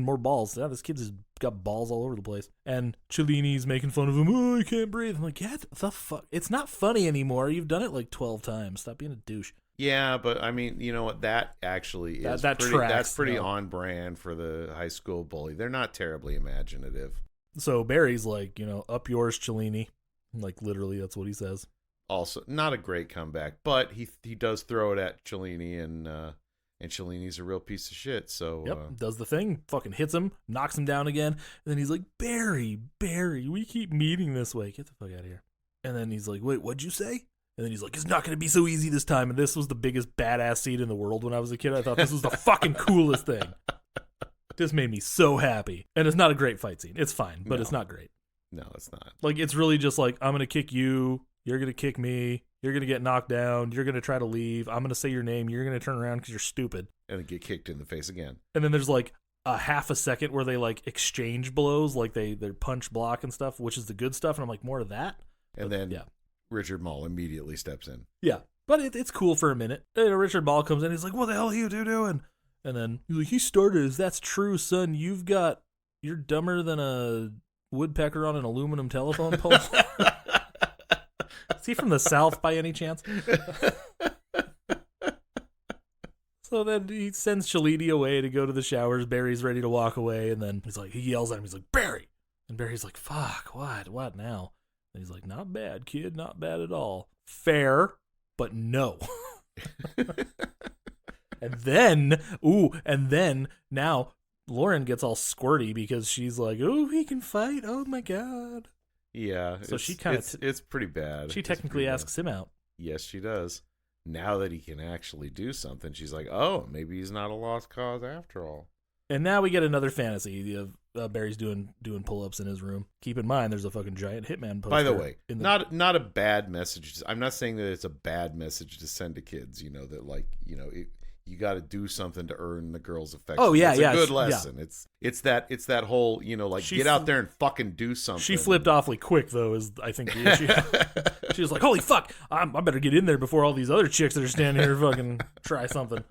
more balls. Yeah, this kid's just got balls all over the place. And Cellini's making fun of him. Oh, I can't breathe. I'm like, get the fuck. It's not funny anymore. You've done it like 12 times. Stop being a douche. Yeah, but I mean, you know what? That actually is that's pretty on brand for the high school bully. They're not terribly imaginative. So Barry's like, up yours, Cellini. Like literally, that's what he says. Also, not a great comeback, but he does throw it at Cellini, and Cellini's a real piece of shit. So does the thing, fucking hits him, knocks him down again, and then he's like, Barry, we keep meeting this way. Get the fuck out of here. And then he's like, wait, what'd you say? And then he's like, it's not going to be so easy this time. And this was the biggest badass scene in the world when I was a kid. I thought this was the fucking coolest thing. This made me so happy. And it's not a great fight scene. It's fine, but it's not great. No, it's not. Like, it's really just like, I'm going to kick you. You're going to kick me. You're going to get knocked down. You're going to try to leave. I'm going to say your name. You're going to turn around because you're stupid. And then get kicked in the face again. And then there's like a half a second where they like exchange blows, like they punch block and stuff, which is the good stuff. And I'm like, more of that. And then Richard Mall immediately steps in. Yeah. But it's cool for a minute. And Richard Mall comes in. He's like, what the hell are you doing? And then he's like, he started. That's true, son. You're dumber than a woodpecker on an aluminum telephone pole. Is he from the South by any chance? So then he sends Cellini away to go to the showers. Barry's ready to walk away, and then he yells at him. He's like, Barry! And Barry's like, fuck, what now? And he's like, not bad, kid, not bad at all. Fair, but no. And then now Lauren gets all squirty because she's like, oh, he can fight. Oh my God. Yeah. So it's pretty bad. She technically asks him out. Yes, she does. Now that he can actually do something, she's like, oh, maybe he's not a lost cause after all. And now we get another fantasy of Barry's doing pull-ups in his room. Keep in mind, there's a fucking giant Hitman poster. By the way, not a bad message. I'm not saying that it's a bad message to send to kids, that you got to do something to earn the girl's affection. Oh yeah, it's a good lesson. Yeah. It's that whole get out there and fucking do something. She flipped awfully quick though, is I think the issue. She was like, holy fuck, I better get in there before all these other chicks that are standing here fucking try something.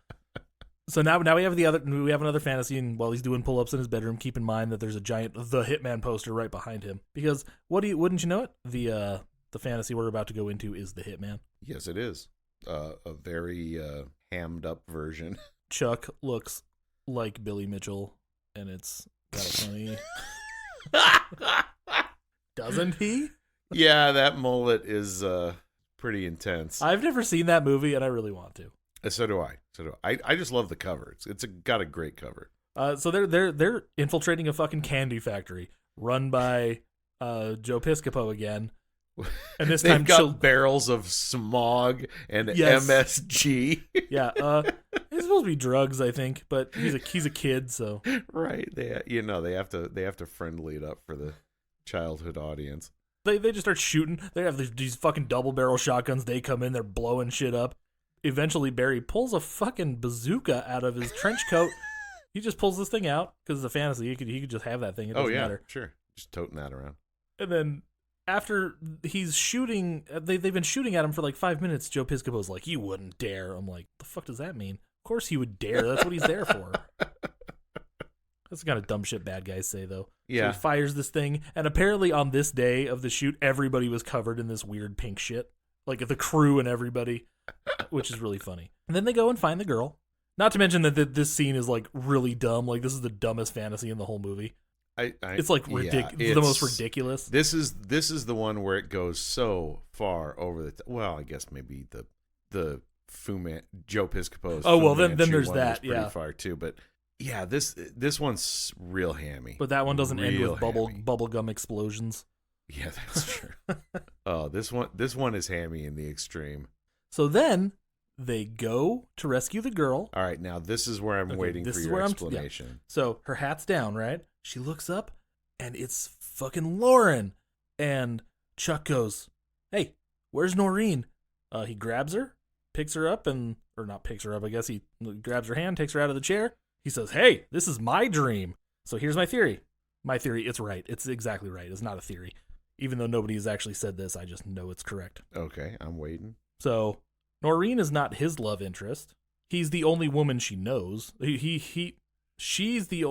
So now we have another fantasy, and while he's doing pull-ups in his bedroom, keep in mind that there's a giant The Hitman poster right behind him, because wouldn't you know it, the fantasy we're about to go into is The Hitman. Yes, it is. A very hammed up version. Chuck looks like Billy Mitchell, and it's kind of funny. Doesn't he? Yeah, that mullet is pretty intense. I've never seen that movie, and I really want to. So do I. I just love the cover. It's got a great cover. So they're infiltrating a fucking candy factory run by Joe Piscopo again. And this They've time got barrels of smog and Yes. MSG. Yeah, it's supposed to be drugs, I think, but he's a kid, so Right. They have to friendly it up for the childhood audience. they just start shooting. They have these fucking double barrel shotguns. They come in, they're blowing shit up. Eventually, Barry pulls a fucking bazooka out of his trench coat. He just pulls this thing out because it's a fantasy. He could just have that thing. It doesn't matter. Sure. Just toting that around. And then after he's shooting, they've been shooting at him for like 5 minutes. Joe Piscopo's like, "You wouldn't dare." I'm like, "The fuck does that mean?" Of course he would dare. That's what he's there for. That's the kind of dumb shit bad guys say, though. Yeah. So he fires this thing, and apparently on this day of the shoot, everybody was covered in this weird pink shit. Like the crew and everybody, which is really funny. And then they go and find the girl. Not to mention that this scene is like really dumb. Like this is the dumbest fantasy in the whole movie. It's like the most ridiculous. This is the one where it goes so far over the well, I guess maybe the Joe Piscopo's. Oh well, then there's one that. was pretty Yeah, far too. But yeah, this one's real hammy. but that one doesn't end Real with hammy. bubblegum explosions. Yeah, that's true. Oh, this one is hammy in the extreme. So then they go to rescue the girl. All right, now this is where I'm waiting for your explanation. So her hat's down, right? She looks up, and it's fucking Lauren. And Chuck goes, "Hey, where's Noreen?" He grabs her, picks her up, or not picks her up, I guess he grabs her hand, takes her out of the chair. He says, "Hey, this is my dream." So here's my theory. My theory, it's right. It's exactly right. It's not a theory. Even though nobody has actually said this, I just know it's correct. Okay, I'm waiting. So Noreen is not his love interest. He's the only woman she knows. She's the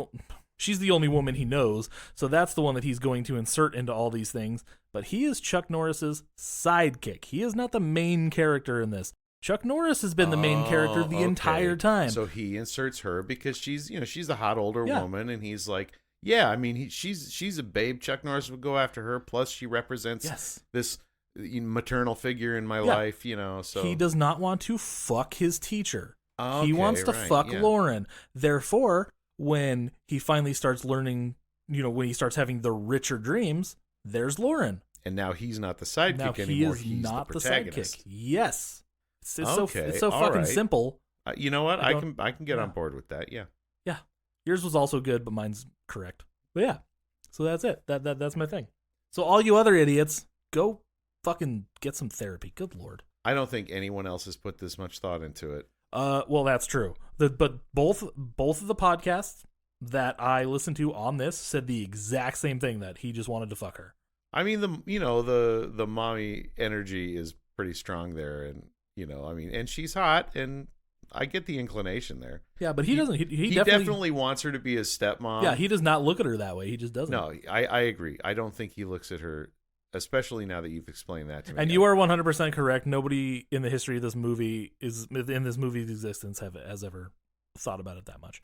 only woman he knows, so that's the one that he's going to insert into all these things. But he is Chuck Norris's sidekick. He is not the main character in this. Chuck Norris has been the main character the entire time. So he inserts her because she's a hot older woman, and he's like, yeah, I mean, she's a babe. Chuck Norris would go after her. Plus, she represents this maternal figure in my life, So he does not want to fuck his teacher. Okay, he wants to fuck Lauren. Therefore, when he finally starts learning, when he starts having the richer dreams, there's Lauren. And now he's not the sidekick now anymore. He's not the protagonist. sidekick. Yes, it's so fucking right. simple. You know what? I can get on board with that. Yeah. Yeah. Yours was also good, but mine's correct. But yeah, so that's it. That's my thing. So all you other idiots, go fucking get some therapy. Good Lord. I don't think anyone else has put this much thought into it. Well, that's true. But both of the podcasts that I listened to on this said the exact same thing, that he just wanted to fuck her. I mean, the mommy energy is pretty strong there, and and she's hot, and I get the inclination there. Yeah, but he doesn't. He definitely wants her to be his stepmom. Yeah, he does not look at her that way. He just doesn't. No, I agree. I don't think he looks at her, especially now that you've explained that to me. And you are 100% correct. Nobody in the history of this movie in this movie's existence has ever thought about it that much.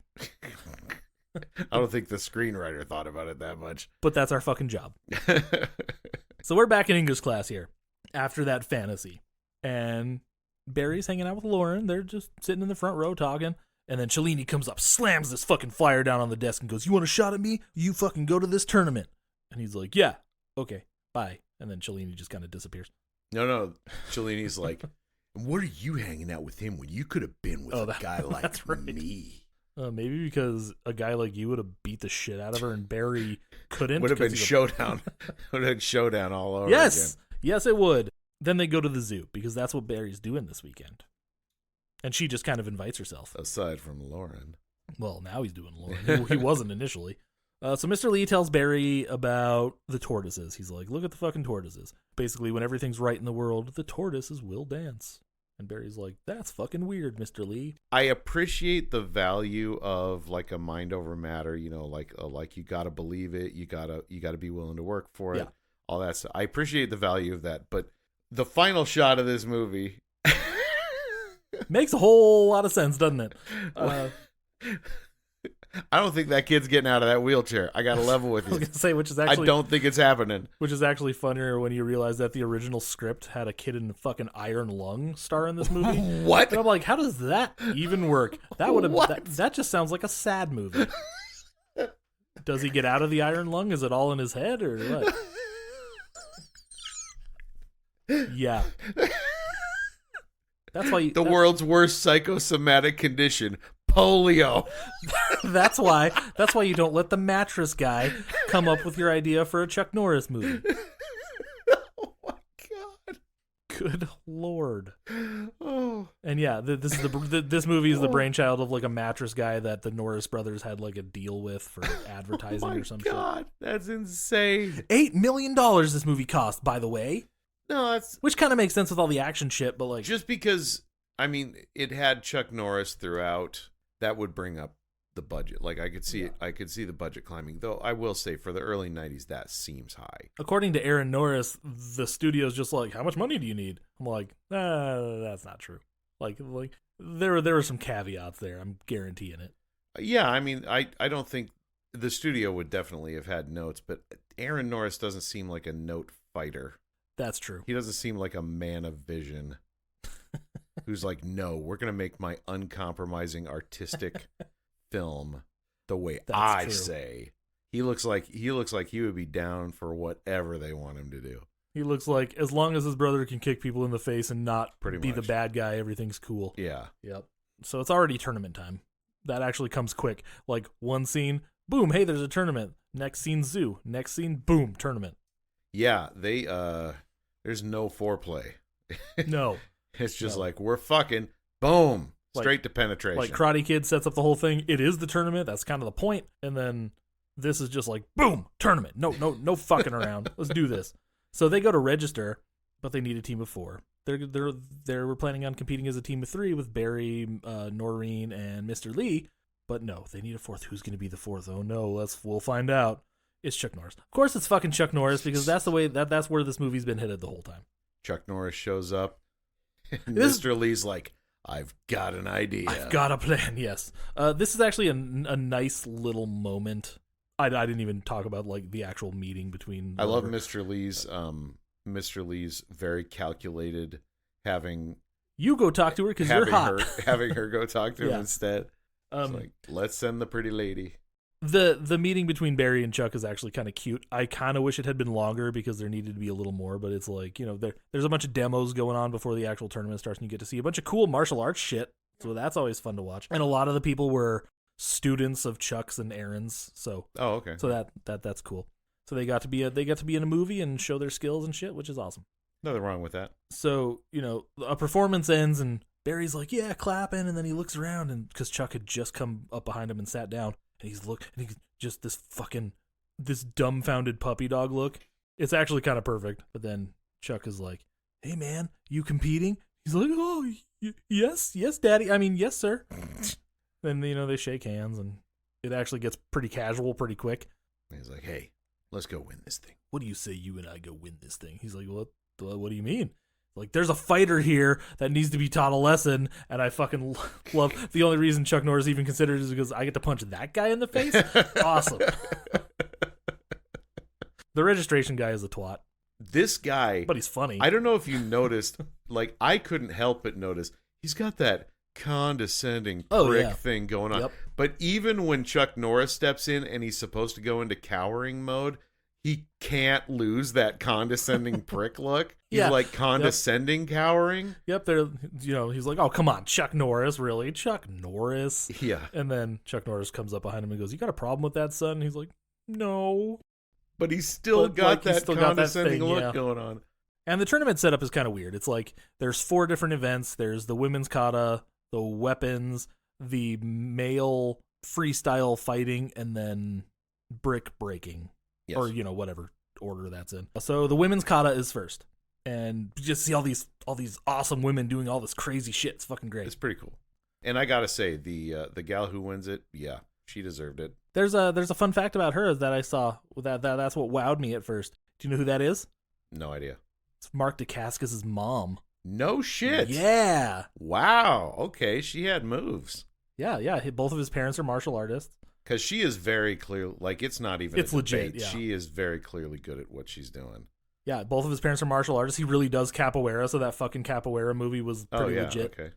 I don't think the screenwriter thought about it that much. But that's our fucking job. So we're back in English class here after that fantasy. And Barry's hanging out with Lauren. They're just sitting in the front row talking. And then Cellini comes up, slams this fucking flyer down on the desk and goes, "You want a shot at me? You fucking go to this tournament." And he's like, "Yeah, okay, bye." And then Cellini just kind of disappears. No. Cellini's like, "What are you hanging out with him when you could have been with a guy like me?" Maybe because a guy like you would have beat the shit out of her and Barry couldn't. Would have been showdown. Would have been showdown all over again. Yes, it would. Then they go to the zoo because that's what Barry's doing this weekend. And she just kind of invites herself. Aside from Lauren. Well, now he's doing Lauren. He wasn't initially. So Mr. Lee tells Barry about the tortoises. He's like, "Look at the fucking tortoises. Basically, when everything's right in the world, the tortoises will dance." And Barry's like, "That's fucking weird, Mr. Lee." I appreciate the value of like a mind over matter, like you got to believe it, you got to be willing to work for it. All that stuff. I appreciate the value of that, but the final shot of this movie makes a whole lot of sense, doesn't it? I don't think that kid's getting out of that wheelchair. I got to level with I was you. gonna say, I don't think it's happening. which is actually funnier when you realize that the original script had a kid in fucking iron lung star in this movie. What? And I'm like, how does that even work? That would have that just sounds like a sad movie. Does he get out of the iron lung? Is it all in his head or what? Yeah. That's why The world's worst psychosomatic condition, polio. That's why you don't let the mattress guy come up with your idea for a Chuck Norris movie. Oh my god. Good lord. Oh. And yeah, this is this movie is the brainchild of like a mattress guy that the Norris brothers had like a deal with for advertising or some God, that's insane. shit. $8 million this movie cost, by the way. No, that's Which kind of makes sense with all the action shit, but like just because, I mean, it had Chuck Norris throughout. That would bring up the budget. Like I could see it. I could see the budget climbing. Though I will say, for the early '90s, that seems high. according to Aaron Norris, the studio's just like, how much money do you need? I'm like, that's not true. Like there were some caveats there. I'm guaranteeing it. Yeah, I mean, I don't think the studio would definitely have had notes, but Aaron Norris doesn't seem like a note fighter. That's true. He doesn't seem like a man of vision who's like, no, we're going to make my uncompromising artistic film the way I say. He looks like he would be down for whatever they want him to do. He looks like as long as his brother can kick people in the face and not Pretty be the much. bad guy, everything's cool. Yeah. Yep. So it's already tournament time. That actually comes quick. Like one scene, boom, hey, there's a tournament. Next scene, zoo. Next scene, boom, tournament. Yeah, they there's no foreplay. No. It's just No. like, we're fucking, boom, Like- straight to penetration. Like Karate Kid sets up the whole thing. It is the tournament. That's kind of the point. And then this is just like, boom, tournament. No fucking around. Let's do this. So they go to register, but they need a team of 4. They were planning on competing as a team of 3 with Barry, Noreen, and Mr. Lee. But no, they need a 4th. Who's going to be the 4th? Oh no, we'll find out. It's Chuck Norris. Of course, it's fucking Chuck Norris because that's the way that's where this movie's been headed the whole time. Chuck Norris shows up, and This- Mr. Lee's like, I've got an idea. I've got a plan. Yes, this is actually a nice little moment. I didn't even talk about like the actual meeting between. I love whatever. Mr. Lee's very calculated having You go talk to her because you're hot. having her go talk to him Yeah. instead. It's like, let's send the pretty lady. The meeting between Barry and Chuck is actually kind of cute. I kind of wish it had been longer because there needed to be a little more, but it's like, you know, there's a bunch of demos going on before the actual tournament starts and you get to see a bunch of cool martial arts shit. So that's always fun to watch. And a lot of the people were students of Chuck's and Aaron's. So Oh, okay. so that's cool. So they got to be in a movie and show their skills and shit, which is awesome. Nothing wrong with that. So, you know, a performance ends and Barry's like, yeah, clapping, and then he looks around and because Chuck had just come up behind him and sat down. And he's just this dumbfounded puppy dog look. It's actually kind of perfect. But then Chuck is like, hey, man, you competing? He's like, oh, yes, daddy. I mean, yes, sir. Then, you know, they shake hands and it actually gets pretty casual pretty quick. And he's like, hey, let's go win this thing. What do you say you and I go win this thing? He's like, what do you mean? Like, there's a fighter here that needs to be taught a lesson, and I fucking love the only reason Chuck Norris even considered it is because I get to punch that guy in the face. Awesome. The registration guy is a twat, This guy, but he's funny. I don't know if you noticed, like, I couldn't help but notice, he's got that condescending prick thing going on. Yep. But even when Chuck Norris steps in and he's supposed to go into cowering mode, he can't lose that condescending prick look. He's Yeah. like condescending cowering. Yep, he's like, oh, come on, Chuck Norris, really? Chuck Norris? Yeah. And then Chuck Norris comes up behind him and goes, you got a problem with that, son? And he's like, no. But he's still But, got like, he's that still got that condescending thing, look yeah. going on. And the tournament setup is kind of weird. It's like there's 4 different events. There's the women's kata, the weapons, the male freestyle fighting, and then brick breaking. Yes. Or, you know, whatever order that's in. So the women's kata is first. And you just see all these awesome women doing all this crazy shit. It's fucking great. It's pretty cool. And I gotta say, the gal who wins it, yeah, she deserved it. There's a fun fact about her that I saw. That's what wowed me at first. Do you know who that is? No idea. It's Mark Dacascos' mom. No shit. Yeah. Wow. Okay, she had moves. Yeah. Both of his parents are martial artists. Because she is very clear, like it's not even It's a legit, debate. yeah. She is very clearly good at what she's doing. Yeah, both of his parents are martial artists. He really does capoeira, so that fucking capoeira movie was pretty legit. Okay.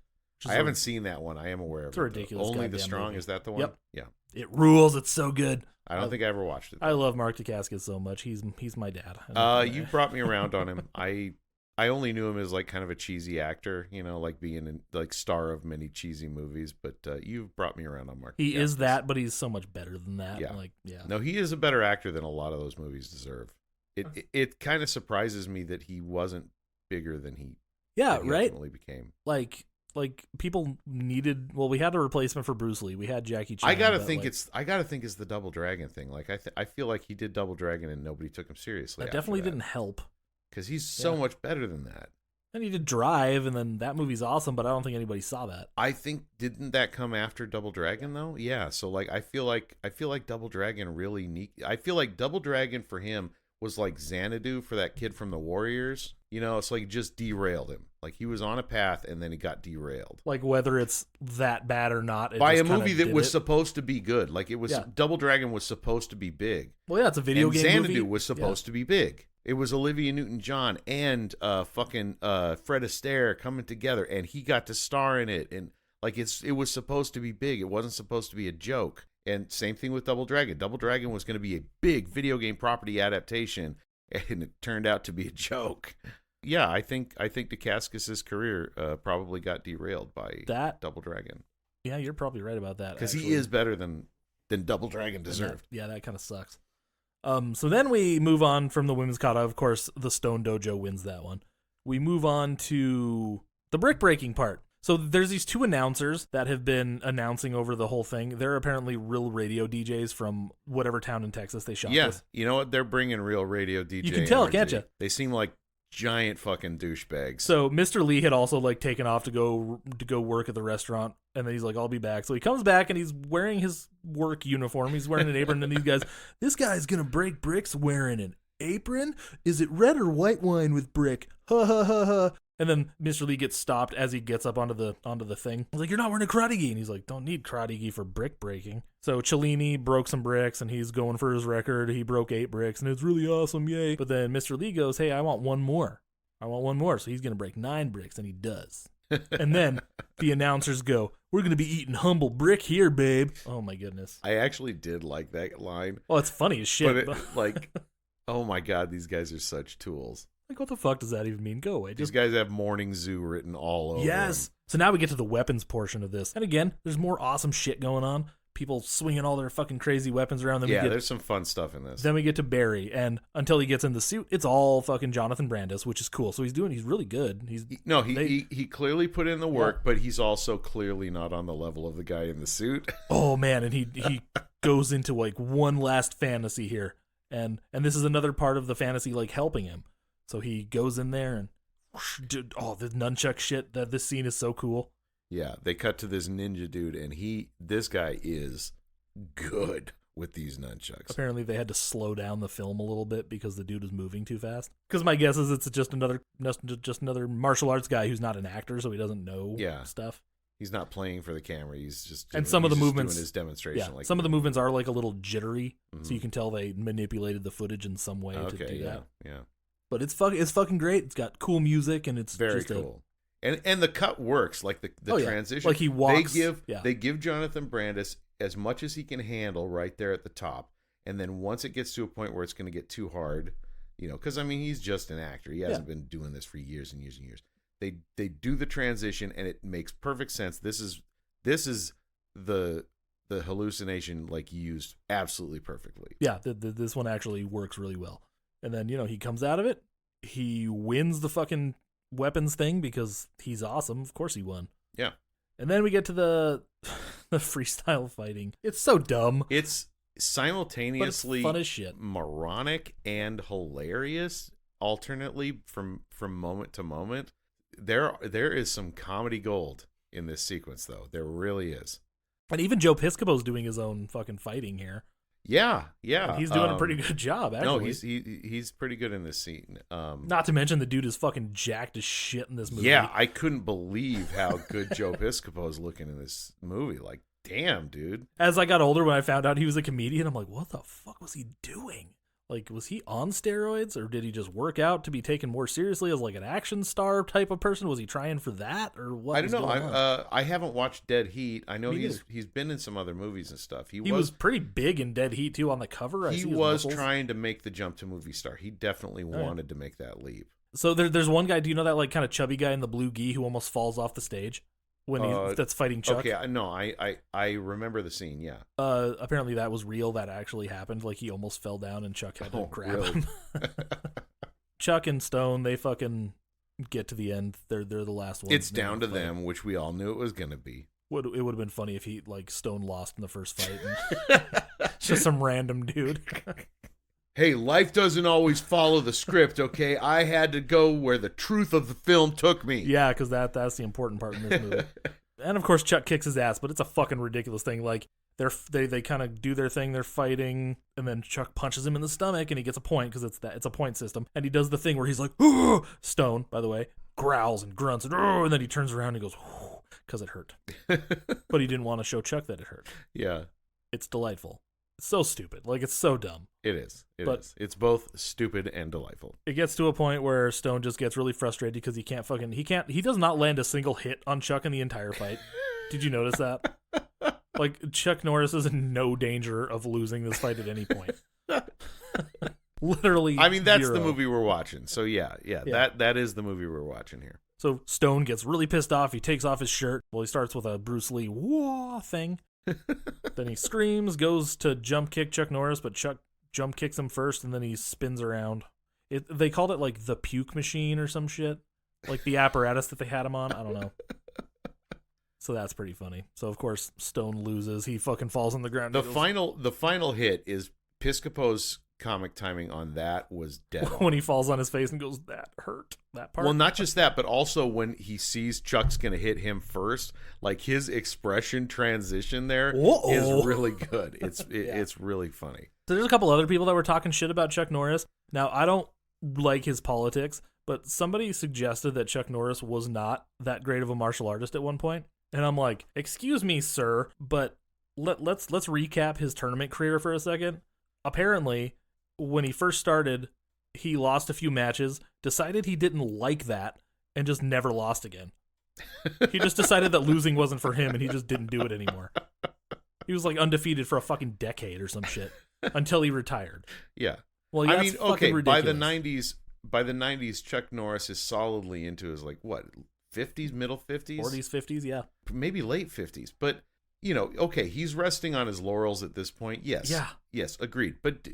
I haven't seen that one. I am aware of it. It's a ridiculous Only the goddamn Strong, movie. is that the one? Yep. Yeah. It rules. It's so good. I don't think I ever watched it. I love Mark Dacascos so much. He's my dad. You brought me around on him. I only knew him as like kind of a cheesy actor, like being in like star of many cheesy movies. But you've brought me around on Mark. He Dacascos. is that, but he's so much better than that. Yeah. Yeah. No, he is a better actor than a lot of those movies deserve. It kind of surprises me that he wasn't bigger than he. Yeah. than he Right. ultimately became. Like people needed. Well, we had a replacement for Bruce Lee. We had Jackie Chan. I gotta think it's the Double Dragon thing. Like I feel like he did Double Dragon and nobody took him seriously. that definitely didn't help. Because he's so much better than that. And he did Drive, and then that movie's awesome, but I don't think anybody saw that. I think didn't that come after Double Dragon though? Yeah. So like I feel like Double Dragon really neat. I feel like Double Dragon for him was like Xanadu for that kid from the Warriors. It's like just derailed him. Like he was on a path and then he got derailed. Like whether it's that bad or not, it By a just kinda movie that did was it. supposed to be good. Like it was Double Dragon was supposed to be big. Well, yeah, it's a video and game Xanadu movie. was supposed to be big. It was Olivia Newton-John and fucking Fred Astaire coming together, and he got to star in it. And like it was supposed to be big. It wasn't supposed to be a joke. And same thing with Double Dragon. Double Dragon was going to be a big video game property adaptation, and it turned out to be a joke. Yeah, I think Dacascos' career probably got derailed by that Double Dragon. Yeah, you're probably right about that. Because he is better than Double Dragon deserved. That kind of sucks. So then we move on from the women's kata. Of course, the Stone Dojo wins that one. We move on to the brick breaking part. So there's these two announcers that have been announcing over the whole thing. They're apparently real radio DJs from whatever town in Texas they shot Yeah, this. you know what? They're bringing real radio DJ. You can tell, energy. can't you? They seem like giant fucking douchebags. So Mr. Lee had also like taken off to go work at the restaurant, and then he's like, "I'll be back." So he comes back and he's wearing his work uniform. He's wearing an apron, and these guys, this guy's gonna break bricks wearing an apron. Is it red or white wine with brick? Ha ha ha ha. And then Mr. Lee gets stopped as he gets up onto the thing. He's like, "You're not wearing a karate gi." And he's like, "Don't need karate gi for brick breaking." So Cellini broke some bricks, and he's going for his record. He broke 8 bricks, and it's really awesome, yay. But then Mr. Lee goes, "Hey, I want one more. So he's going to break 9 bricks, and he does. And then the announcers go, "We're going to be eating humble brick here, babe." Oh, my goodness. I actually did like that line. Oh, it's funny as shit. But like, oh my God, these guys are such tools. Like, what the fuck does that even mean? Go away. These guys have Morning Zoo written all over Yes. them. So now we get to the weapons portion of this. And again, there's more awesome shit going on. People swinging all their fucking crazy weapons around. Then There's some fun stuff in this. Then we get to Barry, and until he gets in the suit, it's all fucking Jonathan Brandis, which is cool. So he's really good. He clearly put in the work, but he's also clearly not on the level of the guy in the suit. Oh man, and he goes into like one last fantasy here, and this is another part of the fantasy like helping him. So he goes in there and the nunchuck shit. That this scene is so cool. Yeah, they cut to this ninja dude, and this guy is good with these nunchucks. Apparently, they had to slow down the film a little bit because the dude was moving too fast. Because my guess is it's just another martial arts guy who's not an actor, so he doesn't know stuff. He's not playing for the camera. He's just and some of the movements doing his demonstration. Yeah, some of the movements are like a little jittery, so you can tell they manipulated the footage in some way to do that. Yeah. But it's fucking great. It's got cool music and it's very just cool. And the cut works, like the transition. Like he walks. They give Jonathan Brandis as much as he can handle right there at the top, and then once it gets to a point where it's going to get too hard, because I mean he's just an actor. He hasn't been doing this for years and years and years. They do the transition and it makes perfect sense. This is the hallucination like used absolutely perfectly. Yeah, this one actually works really well. And then he comes out of it. He wins the fucking weapons thing because he's awesome. Of course he won. Yeah. And then we get to the freestyle fighting. It's so dumb. It's simultaneously fun as shit. Moronic and hilarious alternately from moment to moment. There is some comedy gold in this sequence though. There really is. And even Joe Piscopo's doing his own fucking fighting here. Yeah. And he's doing a pretty good job, actually. No, he's pretty good in this scene. Not to mention the dude is fucking jacked as shit in this movie. Yeah, I couldn't believe how good Joe Piscopo is looking in this movie. Like, damn, dude. As I got older, when I found out he was a comedian, I'm like, what the fuck was he doing? Like, was he on steroids, or did he just work out to be taken more seriously as like an action star type of person? Was he trying for that, or what? I don't know. I haven't watched Dead Heat. I know Me he's been in some other movies and stuff. He was pretty big in Dead Heat too on the cover. He was trying to make the jump to movie star. He definitely wanted to make that leap. So there's one guy. Do you know that like kind of chubby guy in the blue gi who almost falls off the stage when that's fighting Chuck? Okay, no, I remember the scene. Yeah. Apparently that was real. That actually happened. Like he almost fell down and Chuck had to grab him. Chuck and Stone, they fucking get to the end. They're the last ones. It's down to them, which we all knew it was gonna be. It would have been funny if he like Stone lost in the first fight. And just some random dude. Hey, life doesn't always follow the script, okay? I had to go where the truth of the film took me. Yeah, because that's the important part in this movie. And of course, Chuck kicks his ass, but it's a fucking ridiculous thing. Like they kind of do their thing, they're fighting, and then Chuck punches him in the stomach, and he gets a point because it's a point system. And he does the thing where he's like, "Ooh!" Stone, by the way, growls and grunts, and then he turns around and he goes, because it hurt. But he didn't want to show Chuck that it hurt. Yeah, it's delightful. It's so stupid. Like, it's so dumb. It is. It is. It's both stupid and delightful. It gets to a point where Stone just gets really frustrated because he does not land a single hit on Chuck in the entire fight. Did you notice that? Like, Chuck Norris is in no danger of losing this fight at any point. Literally. I mean, that's zero. the movie we're watching. So yeah. That is the movie we're watching here. So Stone gets really pissed off. He takes off his shirt. Well, he starts with a Bruce Lee wah thing. Then he screams, goes to jump kick Chuck Norris, but Chuck jump kicks him first, and then he spins around. They called it like the puke machine or some shit, like the apparatus that they had him on. I don't know. So that's pretty funny. So of course Stone loses. He fucking falls on the ground. The final hit is Piscopo's comic timing on that was dead on. When he falls on his face and goes, that hurt, that part. Well, not just that, but also when he sees Chuck's gonna hit him first, like his expression transition there is really good. It's really funny. So there's a couple other people that were talking shit about Chuck Norris. Now, I don't like his politics, but somebody suggested that Chuck Norris was not that great of a martial artist at one point. And I'm like, excuse me, sir, but let's recap his tournament career for a second. Apparently, when he first started, he lost a few matches, decided he didn't like that, and just never lost again. He just decided that losing wasn't for him, and he just didn't do it anymore. He was like undefeated for a fucking decade or some shit until he retired. Yeah. Well, yeah, I mean, okay, ridiculous. By the 90s, Chuck Norris is solidly into his like what, 50s, middle 50s, 40s, 50s, yeah, maybe late 50s. But you know, okay, he's resting on his laurels at this point. Yes, yeah, yes, agreed. But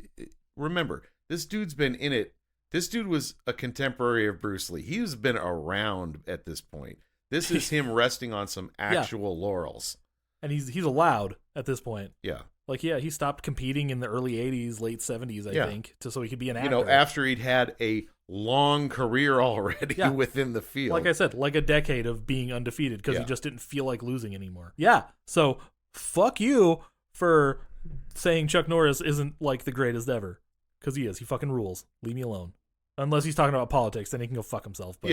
remember, this dude's been in it. This dude was a contemporary of Bruce Lee. He's been around at this point. This is him resting on some actual laurels. And he's allowed at this point. Yeah. Like, yeah, he stopped competing in the early 80s, late 70s, I think, so he could be an actor. You know, after he'd had a long career already within the field. Like I said, like a decade of being undefeated because he just didn't feel like losing anymore. Yeah. So, fuck you for saying Chuck Norris isn't like the greatest ever. Because he is. He fucking rules. Leave me alone. Unless he's talking about politics, then he can go fuck himself. But,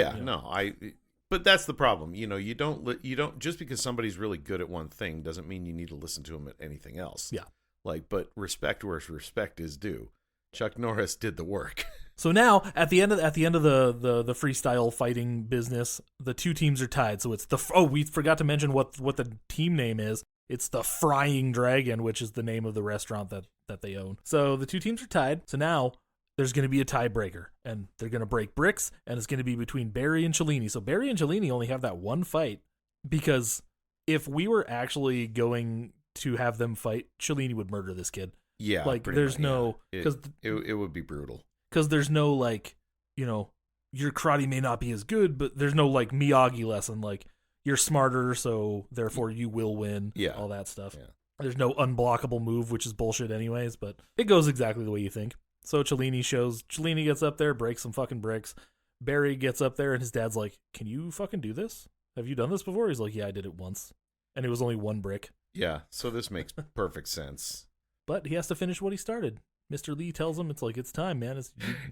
but that's the problem. You know, you don't just because somebody's really good at one thing doesn't mean you need to listen to him at anything else. Yeah. Like, but respect where respect is due. Chuck Norris did the work. So now at the end of the freestyle fighting business, the two teams are tied. So it's we forgot to mention what the team name is. It's the Frying Dragon, which is the name of the restaurant that they own. So the two teams are tied. So now there's going to be a tiebreaker, and they're going to break bricks, and it's going to be between Barry and Cellini. So Barry and Cellini only have that one fight, because if we were actually going to have them fight, Cellini would murder this kid. Yeah, like there's no because it would be brutal. Because there's no like, you know, your karate may not be as good, but there's no like Miyagi lesson like you're smarter, so therefore you will win. Yeah, all that stuff. Yeah. There's no unblockable move, which is bullshit anyways, but it goes exactly the way you think. So Cellini gets up there, breaks some fucking bricks. Barry gets up there, and his dad's like, "Can you fucking do this? Have you done this before?" He's like, "Yeah, I did it once, and it was only one brick." Yeah, so this makes perfect sense. But he has to finish what he started. Mr. Lee tells him it's time, man.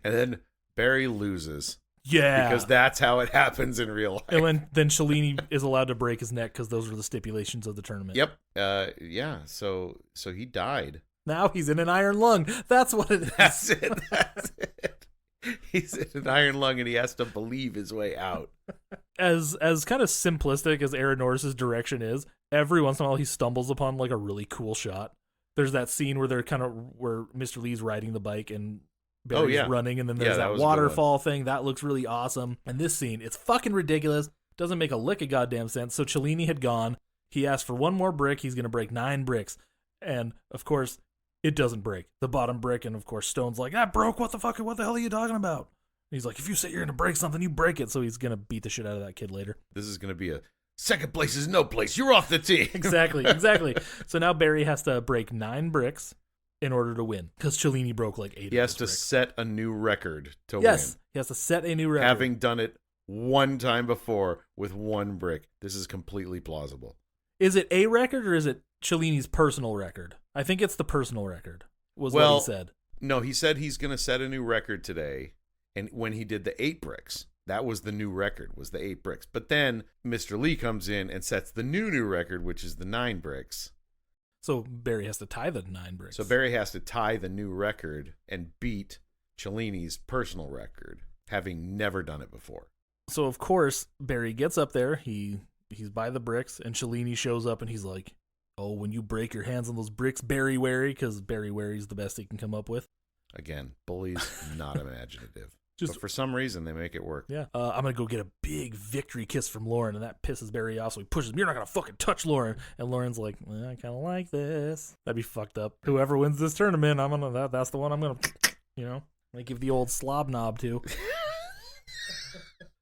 And then Barry loses. Yeah. Because that's how it happens in real life. And then Cellini is allowed to break his neck because those were the stipulations of the tournament. Yep. Yeah. So he died. Now he's in an iron lung. That's what it is. That's it. He's in an iron lung and he has to believe his way out. As kind of simplistic as Aaron Norris's direction is, every once in a while he stumbles upon like a really cool shot. There's that scene where where Mr. Lee's riding the bike and Barry's running, and then there's that waterfall thing. That looks really awesome. And this scene, it's fucking ridiculous. Doesn't make a lick of goddamn sense. So Cellini had gone. He asked for one more brick. He's going to break 9 bricks. And, of course, it doesn't break. The bottom brick, and, of course, Stone's like, that broke. What the hell are you talking about? And he's like, if you say you're going to break something, you break it. So he's going to beat the shit out of that kid later. This is going to be a second place is no place. You're off the team. Exactly. So now Barry has to break 9 bricks in order to win, because Cellini broke like 8. He has to set a new record to win. Yes, he has to set a new record. Having done it one time before with 1 brick, this is completely plausible. Is it a record or is it Cellini's personal record? I think it's the personal record, what he said. No, he said he's going to set a new record today, and when he did the 8 bricks, that was the new record, was the 8 bricks. But then Mr. Lee comes in and sets the new record, which is the 9 bricks. So Barry has to tie the 9 bricks. So Barry has to tie the new record and beat Cellini's personal record, having never done it before. So, of course, Barry gets up there. He's by the bricks, and Cellini shows up, and he's like, oh, when you break your hands on those bricks, Barry Wary, because Barry Wary's the best he can come up with. Again, bullies, not imaginative. But for some reason, they make it work. Yeah. I'm going to go get a big victory kiss from Lauren, and that pisses Barry off, so he pushes him. You're not going to fucking touch Lauren. And Lauren's like, I kind of like this. That'd be fucked up. Whoever wins this tournament, that's the one I'm going to, give the old slob knob to.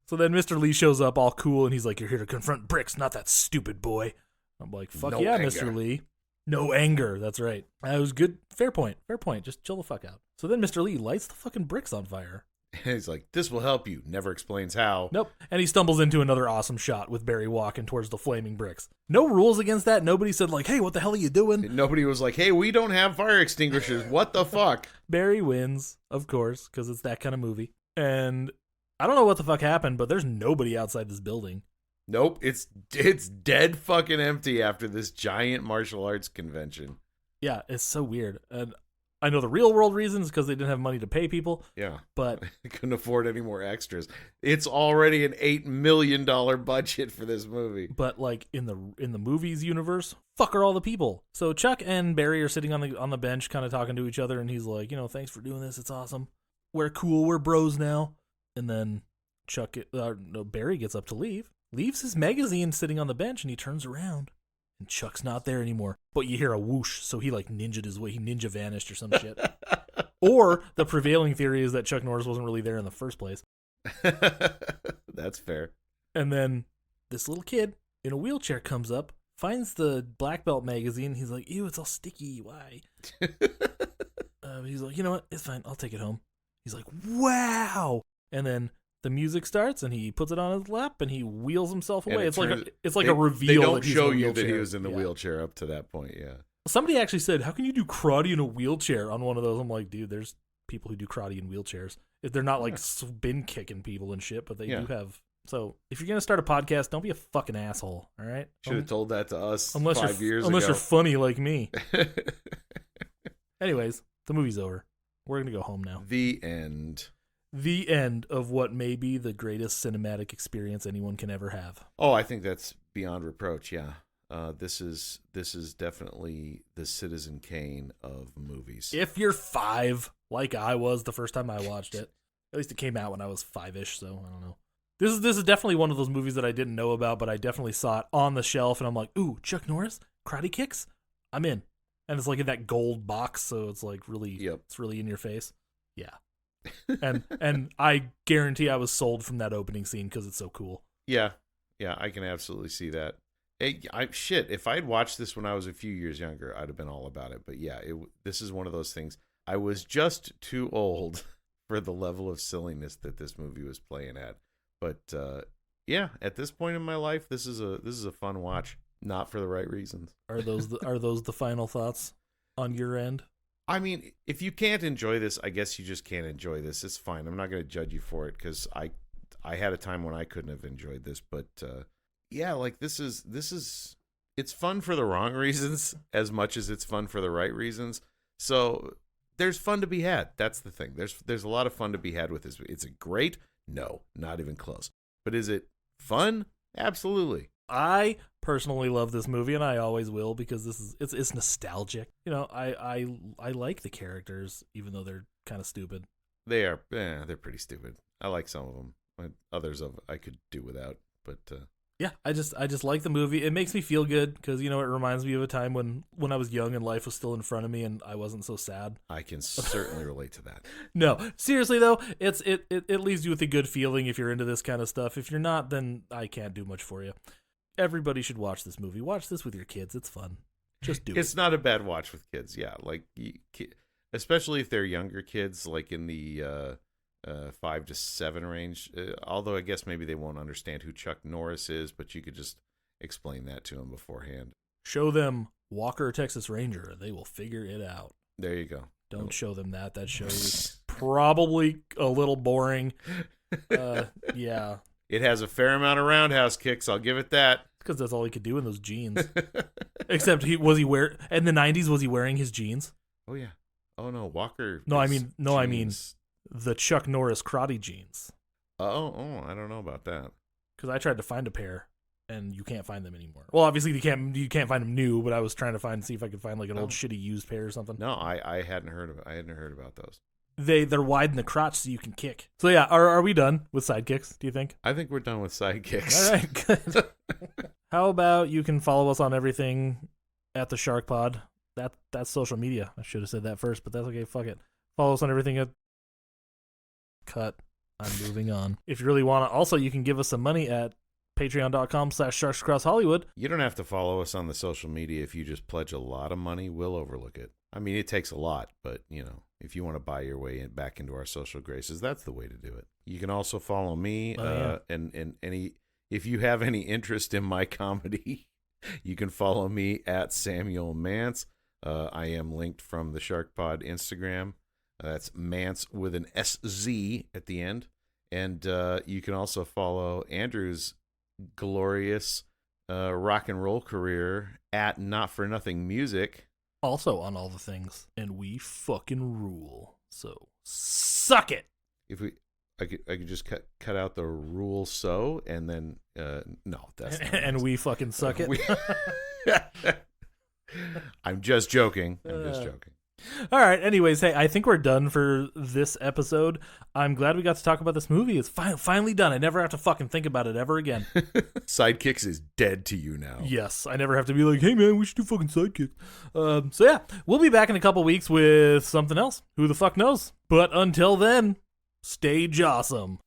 So then Mr. Lee shows up all cool, and he's like, you're here to confront bricks, not that stupid boy. I'm like, fuck no yeah, anger. Mr. Lee. No anger. That's right. That was good. Fair point. Just chill the fuck out. So then Mr. Lee lights the fucking bricks on fire. And he's like, this will help you. Never explains how. Nope. And he stumbles into another awesome shot with Barry walking towards the flaming bricks. No rules against that. Nobody said like, hey, what the hell are you doing? Nobody was like, hey, we don't have fire extinguishers. What the fuck? Barry wins, of course, because it's that kind of movie. And I don't know what the fuck happened, but there's nobody outside this building. Nope. It's dead fucking empty after this giant martial arts convention. Yeah, it's so weird. And I know the real world reason is because they didn't have money to pay people. Yeah. But they couldn't afford any more extras. It's already an $8 million budget for this movie. But like in the movies universe, fuck are all the people. So Chuck and Barry are sitting on the bench kind of talking to each other, and he's like, thanks for doing this. It's awesome. We're cool. We're bros now. And then Barry gets up to leave. Leaves his magazine sitting on the bench, and he turns around. And Chuck's not there anymore. But you hear a whoosh, so he like ninja'd his way. He ninja vanished or some shit. Or the prevailing theory is that Chuck Norris wasn't really there in the first place. That's fair. And then this little kid in a wheelchair comes up, finds the Black Belt magazine. He's like, ew, it's all sticky. Why? He's like, you know what? It's fine. I'll take it home. He's like, wow. And then the music starts, and he puts it on his lap, and he wheels himself away. It's like a reveal. They don't show you that he was in the wheelchair up to that point. Yeah. Somebody actually said, "How can you do karate in a wheelchair?" On one of those, I'm like, dude, there's people who do karate in wheelchairs. If they're not like spin kicking people and shit, but they do have. So if you're gonna start a podcast, don't be a fucking asshole. All right. Should have told that to us 5 years ago. Unless you're funny like me. Anyways, the movie's over. We're gonna go home now. The end. The end of what may be the greatest cinematic experience anyone can ever have. Oh, I think that's beyond reproach. Yeah, this is definitely the Citizen Kane of movies. If you're 5, like I was the first time I watched it, at least it came out when I was 5-ish, so I don't know. This is definitely one of those movies that I didn't know about, but I definitely saw it on the shelf, and I'm like, ooh, Chuck Norris, Karate Kicks, I'm in. And it's like in that gold box, so it's like really, It's really in your face. Yeah. and I guarantee I was sold from that opening scene because it's so cool. Yeah, I can absolutely see that. If I'd watched this when I was a few years younger, I'd have been all about it. But yeah, this is one of those things. I was just too old for the level of silliness that this movie was playing at. But at this point in my life, this is a fun watch. Not for the right reasons. Are those the final thoughts? on your end? I mean, if you can't enjoy this, I guess you just can't enjoy this. It's fine. I'm not going to judge you for it because I had a time when I couldn't have enjoyed this. But yeah, like this is it's fun for the wrong reasons as much as it's fun for the right reasons. So there's fun to be had. That's the thing. There's a lot of fun to be had with this. Is it great? No, not even close. But is it fun? Absolutely. I personally love this movie, and I always will because it's nostalgic. You know, I like the characters, even though they're kind of stupid. They're pretty stupid. I like some of them. Others of I could do without, but yeah, I just like the movie. It makes me feel good because, you know, it reminds me of a time when I was young and life was still in front of me and I wasn't so sad. I can certainly relate to that. No, seriously though, it leaves you with a good feeling if you're into this kind of stuff. If you're not, then I can't do much for you. Everybody should watch this movie. Watch this with your kids. It's fun. Just do it. It's not a bad watch with kids. Yeah, like especially if they're younger kids, like in the 5 to 7 range. Although I guess maybe they won't understand who Chuck Norris is, but you could just explain that to them beforehand. Show them Walker, Texas Ranger, and they will figure it out. There you go. Don't show them that. That show is probably a little boring. Yeah. It has a fair amount of roundhouse kicks. I'll give it that. Because that's all he could do in those jeans. Except in the 90s, was he wearing his jeans? Oh yeah. Oh no, Walker. I mean the Chuck Norris karate jeans. Oh, I don't know about that. Because I tried to find a pair, and you can't find them anymore. Well, obviously you can't find them new, but I was trying to see if I could find like an old shitty used pair or something. No, I hadn't heard about those. They're wide in the crotch so you can kick. So yeah, are we done with Sidekicks, do you think? I think we're done with Sidekicks. All right, good. How about you can follow us on everything at the Shark Pod? That's social media. I should have said that first, but that's okay. Fuck it. Follow us on everything at Cut. I'm moving on. If you really want to, also you can give us some money at patreon.com/sharksacrosshollywood. You don't have to follow us on the social media. If you just pledge a lot of money, we'll overlook it. I mean, it takes a lot, but you know, if you want to buy your way back into our social graces, that's the way to do it. You can also follow me, and if you have any interest in my comedy, you can follow me at Samuel Mance. I am linked from the Shark Pod Instagram. That's Mance with an SZ at the end. And you can also follow Andrew's glorious rock and roll career at Not For Nothing Music. Also on all the things. And we fucking rule. So suck it. I could just cut out the rule so and then no, that's not and we fucking suck it. I'm just joking. All right. Anyways, hey, I think we're done for this episode. I'm glad we got to talk about this movie. It's finally done. I never have to fucking think about it ever again. Sidekicks is dead to you now. Yes. I never have to be like, hey, man, we should do fucking Sidekicks. So, yeah, we'll be back in a couple weeks with something else. Who the fuck knows? But until then, stay jawsome.